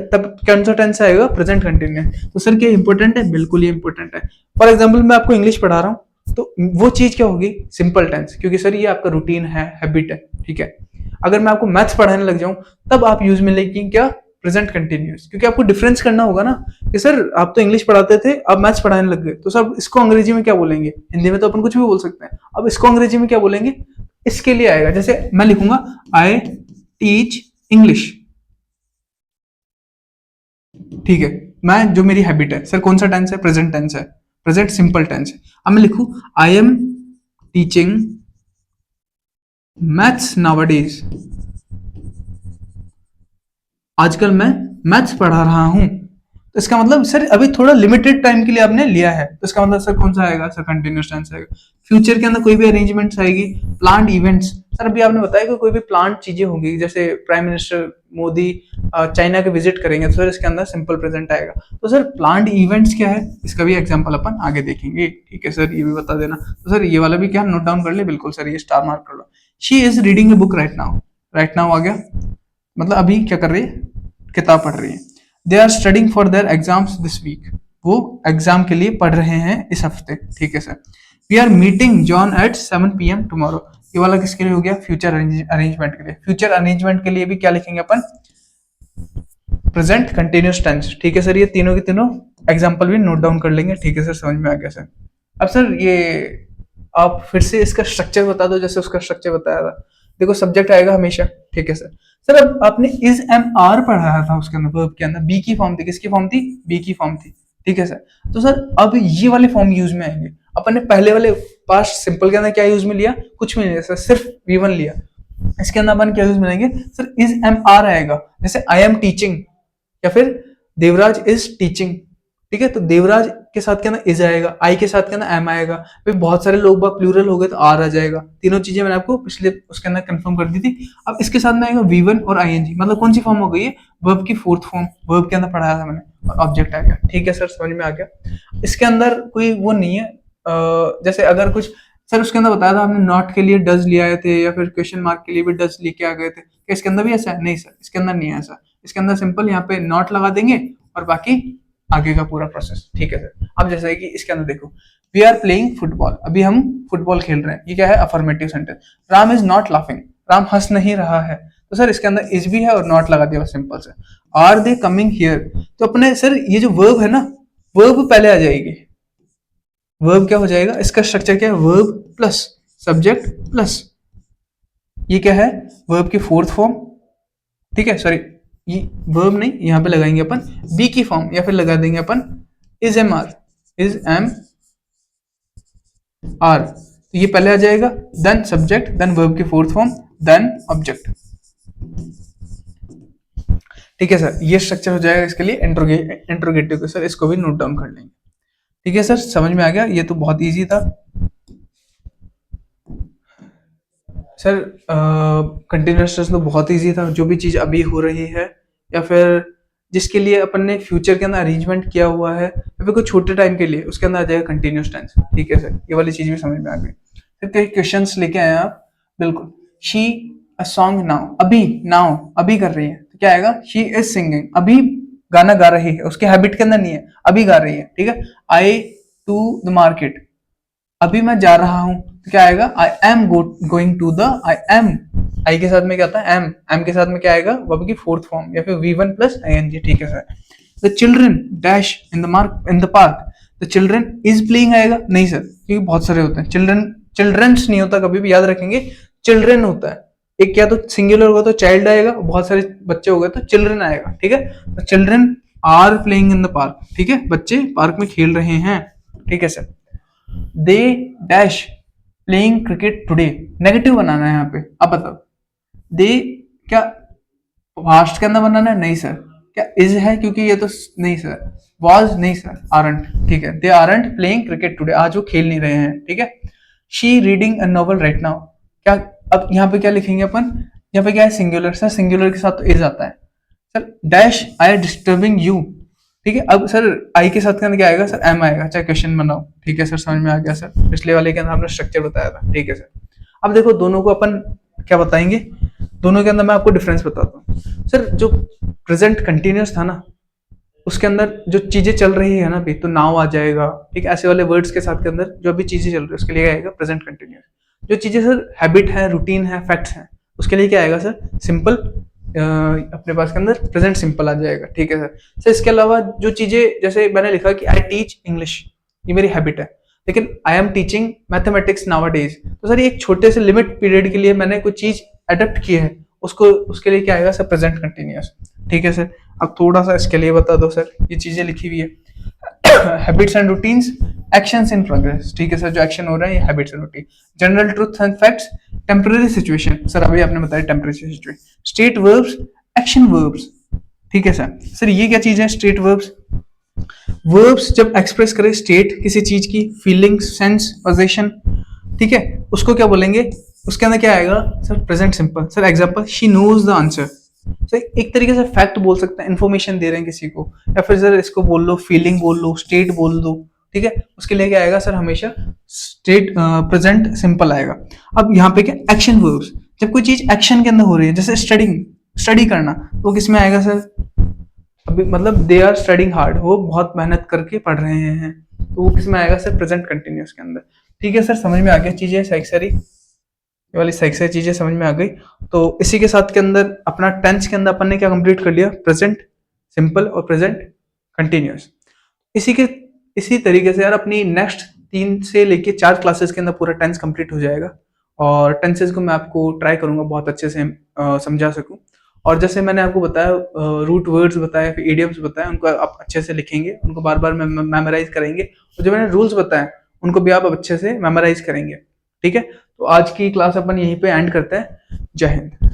तब कौन सा टेंस आएगा? Present continuous. तो सर क्या इंपॉर्टेंट है? बिल्कुल ये इंपॉर्टेंट है। फॉर एग्जांपल मैं आपको इंग्लिश पढ़ा रहा हूँ, तो वो चीज क्या होगी? सिंपल टेंस, क्योंकि सर ये आपका रूटीन है, हैबिट है, ठीक है। अगर मैं आपको मैथ्स पढ़ाने लग जाऊं, तब आप यूज में लेंगे क्या? प्रेजेंट कंटिन्यूअस, क्योंकि आपको डिफरेंस करना होगा ना कि सर आप तो इंग्लिश पढ़ाते थे, अब मैथ्स पढ़ाने लग गए, तो सर इसको अंग्रेजी में क्या बोलेंगे? हिंदी में तो अपन कुछ भी बोल सकते हैं, अब इसको अंग्रेजी में क्या बोलेंगे? इसके लिए आएगा, जैसे मैं लिखूंगा आई टीच इंग्लिश, ठीक है। मैं जो मेरी हैबिट है, सर कौन सा टेंस है? प्रेजेंट टेंस है, प्रेजेंट सिंपल टेंस है। अब मैं लिखूं I am teaching maths nowadays, आजकल मैं मैथ्स पढ़ा रहा हूं। तो इसका मतलब सर अभी थोड़ा लिमिटेड टाइम के लिए आपने लिया है, तो इसका मतलब सर कौन सा आएगा? सर कंटिन्यूअस टेंस आएगा। फ्यूचर के अंदर कोई भी अरेंजमेंट्स आएगी, प्लान्ड इवेंट्स। सर अभी आपने बताया कि कोई भी प्लान्ड चीजें होंगी, जैसे प्राइम मिनिस्टर मोदी चाइना के विजिट करेंगे, तो सर इसके अंदर सिंपल प्रेजेंट आएगा। तो सर प्लान्ड इवेंट्स क्या है, इसका भी एग्जाम्पल अपन आगे देखेंगे, ठीक है सर, ये भी बता देना। तो सर ये वाला भी क्या नोट डाउन कर ले? बिल्कुल सर, ये स्टार मार्क कर लो। She is reading a book right now. Right now आ गया, मतलब अभी क्या कर रही है? किताब पढ़ रही है। They are studying for their exams this week, वो एग्जाम के लिए पढ़ रहे हैं इस हफ्ते, ठीक है sir. We are meeting John at 7 PM tomorrow. ये वाला किसके लिए हो गया? फ्यूचर अरेंजमेंट के लिए। फ्यूचर अरेंजमेंट के लिए भी क्या लिखेंगे अपन? प्रेजेंट कंटिन्यूअस टेंस, ठीक है सर। ये तीनों के तीनों एग्जाम्पल भी नोट डाउन कर लेंगे, ठीक है सर, समझ में आ गया सर। अब सर ये आप फिर से इसका स्ट्रक्चर बता दो, जैसे उसका स्ट्रक्चर बताया था। देखो सब्जेक्ट आएगा हमेशा, ठीक है सर। सर अब आपने इज एम आर पढ़ाया था, उसके अंदर वर्ब के अंदर बी की फॉर्म थी, किसकी फॉर्म थी? बी की फॉर्म थी, ठीक है सर। तो सर अब ये वाले फॉर्म यूज में आएंगे। अपन ने पहले वाले पास्ट सिंपल के अंदर क्या यूज में लिया? कुछ भी नहीं सर, सिर्फ V1 लिया। इसके अंदर अपन क्या यूज में लेंगे सर? इज एम आर आएगा, जैसे आई एम टीचिंग, या फिर देवराज इज टीचिंग, ठीक है। तो देवराज के साथ क्या ना इज आएगा, आई के साथ क्या ना एम आएगा, फिर बहुत सारे लोग बाग प्लूरल हो गए तो आर आ जाएगा। तीनों चीजें मैंने आपको पिछले उसके अंदर कंफर्म कर दी थी। अब इसके साथ में आएगा V1 और ING, मतलब कौन सी फॉर्म हो गई है? वर्ब की फोर्थ फॉर्म, वर्ब के अंदर पढ़ाया था मैंने, और ऑब्जेक्ट आ गया, ठीक है सर, समझ में आ गया। इसके अंदर कोई वो नहीं है, जैसे अगर कुछ सर उसके अंदर बताया था हमने नॉट के लिए डज ले आए थे, या फिर क्वेश्चन मार्क के लिए भी डज लेके आ गए थे, क्या इसके अंदर भी ऐसा है? नहीं सर, इसके अंदर नहीं है ऐसा। इसके अंदर सिंपल यहाँ पे नॉट लगा देंगे और बाकी आगे का पूरा प्रोसेस, ठीक है सर। अब जैसे कि इसके अंदर देखो, वी आर प्लेइंग फुटबॉल, अभी हम फुटबॉल खेल रहे हैं, ये क्या है? Affirmative sentence. Ram is not laughing, Ram हंस नहीं रहा है। तो सर इसके अंदर इज भी है और नॉट लगा दिया सिंपल से। आर दे कमिंग हियर, तो अपने सर ये जो वर्ब है ना, वर्ब पहले आ जाएगी। वर्ब क्या हो जाएगा? इसका स्ट्रक्चर क्या है? वर्ब प्लस सब्जेक्ट प्लस, ये क्या है? वर्ब की फोर्थ फॉर्म, ठीक है, सॉरी ये वर्ब नहीं, यहाँ पे लगाएंगे अपन बी की फॉर्म, या फिर लगा देंगे अपन is am are, is am are. तो ये पहले आ जाएगा, देन सब्जेक्ट, देन वर्ब की फोर्थ फॉर्म, देन ऑब्जेक्ट, ठीक है सर। ये स्ट्रक्चर हो जाएगा इसके लिए इंट्रोगेटिव के। सर इसको भी नोट डाउन कर लेंगे, ठीक है सर, समझ में आ गया। ये तो बहुत इजी था सर। कंटिन्यूअस टेंस तो बहुत इजी था, जो भी चीज अभी हो रही है, या फिर जिसके लिए अपन ने फ्यूचर के अंदर अरेंजमेंट किया हुआ है, या फिर कोई छोटे टाइम के लिए, उसके अंदर आ जाएगा कंटिन्यूअस टेंस, ठीक है सर। ये वाली चीज भी समझ में आ गई। फिर कई क्वेश्चंस लेके आए आप, बिल्कुल। शी अ सॉन्ग नाउ, अभी, नाउ अभी कर रही है, तो क्या आएगा? शी इज सिंगिंग, अभी गाना गा रही है, उसके हैबिट के अंदर नहीं है, अभी गा रही है, ठीक है। आई टू द मार्केट, अभी मैं जा रहा हूं, तो क्या आएगा? I am going to the, I am, I के साथ में क्या आता है? एम, एम के साथ में क्या आएगा? वर्ब की फोर्थ फॉर्म, या फिर V1 प्लस ING, ठीक है sir. The children dash in the park, the children is playing आएगा? नहीं सर, क्योंकि बहुत सारे होते हैं चिल्ड्रन, चिल्ड्रंस नहीं होता कभी भी, याद रखेंगे चिल्ड्रन होता है। एक क्या तो सिंगुलर होगा तो चाइल्ड आएगा, बहुत सारे बच्चे हो गए तो चिल्ड्रन आएगा, ठीक है। तो children are playing in the park, ठीक है, बच्चे पार्क में खेल रहे हैं, ठीक है sir. They dash playing cricket today, negative बनाना है यहाँ पे, अब बताओ दे क्या पास्ट के अंदर बनाना है? नहीं सर। क्या इज है? क्योंकि ये तो नहीं सर। वॉज नहीं सर, आरंट, ठीक है। They aren't playing cricket today, आज वो खेल नहीं रहे हैं, ठीक है। She reading a novel right now, क्या अब यहाँ पे क्या लिखेंगे अपन? यहाँ पे क्या है? सिंगुलर सर, सिंगुलर के साथ तो इज आता है sir. Dash I disturbing you, ठीक है। अब सर आई के साथ क्या आएगा सर? एम आएगा, चाहे क्वेश्चन बनाओ, ठीक है सर, समझ में आ गया सर। पिछले वाले के अंदर हमने स्ट्रक्चर बताया था, ठीक है सर। अब देखो दोनों को अपन क्या बताएंगे, दोनों के अंदर मैं आपको डिफरेंस बताता हूँ सर। जो प्रेजेंट कंटिन्यूअस था ना, उसके अंदर जो चीजें चल रही है ना अभी, तो नाउ आ जाएगा, ठीक है। ऐसे वाले वर्ड्स के साथ के अंदर जो अभी चीजें चल रही है उसके लिए आएगा प्रेजेंट कंटिन्यूअस। जो चीजें सर हैबिट है, रूटीन है, फैक्ट्स हैं, उसके लिए क्या आएगा सर? सिंपल, अपने पास के अंदर प्रेजेंट सिंपल आ जाएगा, ठीक है सर। सर इसके अलावा जो चीजें, जैसे मैंने लिखा कि आई टीच इंग्लिश, ये मेरी हैबिट है, लेकिन I am teaching mathematics now days, तो सर ये एक छोटे से लिमिट पीरियड के लिए मैंने कोई चीज अडॉप्ट की है, उसको उसके लिए क्या आएगा सर? प्रेजेंट कंटिन्यूअस, ठीक है सर। अब थोड़ा सा इसके लिए बता दो सर, ये चीजें लिखी हुई है। Habits and routines, actions in progress, ठीक है सर, जो एक्शन हो रहा है ये habits and routine. General truth and facts, temporary situation, sir अभी आपने बताया temporary situation. State verbs, action verbs, ठीक है सर। सर ये क्या चीज है? स्टेट वर्ब्स, वर्ब्स जब एक्सप्रेस करे स्टेट किसी चीज की, फीलिंग्स, सेंस, पोजीशन, ठीक है, उसको क्या बोलेंगे? उसके अंदर क्या आएगा sir? Present simple. Sir example, she knows the answer, sir एक तरीके से फैक्ट बोल सकते हैं, इन्फॉर्मेशन दे रहे हैं किसी को, या फिर सर इसको बोल लो, फीलिंग बोल लो, स्टेट बोल दो, ठीक है। उसके लिए क्या आएगा सर? हमेशा स्टेट प्रेजेंट सिंपल आएगा। अब यहाँ पे क्या? एक्शन वर्ब्स, जब कोई चीज एक्शन के अंदर हो रही है, जैसे स्टडिंग, स्टडी करना, तो वो किस में आएगा सर? अभी मतलब दे आर स्टडिंग हार्ड, वो बहुत मेहनत करके पढ़ रहे हैं, तो वो किस में आएगा सर? प्रेजेंट कंटिन्यूअस के अंदर, ठीक है सर। समझ में आ गया चीजें सारी, ये वाली सारी चीजें समझ में आ गई। तो इसी के साथ के अंदर अपना टेंस के अंदर अपन ने क्या कंप्लीट कर लिया? प्रेजेंट सिंपल और प्रेजेंट कंटिन्यूअस। इसी तरीके से यार अपनी नेक्स्ट 3 से लेके 4 क्लासेस के अंदर पूरा टेंस कंप्लीट हो जाएगा, और टेंसेस को मैं आपको ट्राई करूंगा बहुत अच्छे से समझा सकूं। और जैसे मैंने आपको बताया, रूट वर्ड्स बताए, फिर इडियम्स बताए, उनको आप अच्छे से लिखेंगे, उनको बार बार मेमोराइज करेंगे, और जो मैंने रूल्स बताए उनको भी आप अच्छे से मेमोराइज करेंगे, ठीक है। तो आज की क्लास अपन यहीं पे एंड करते हैं। जय हिंद।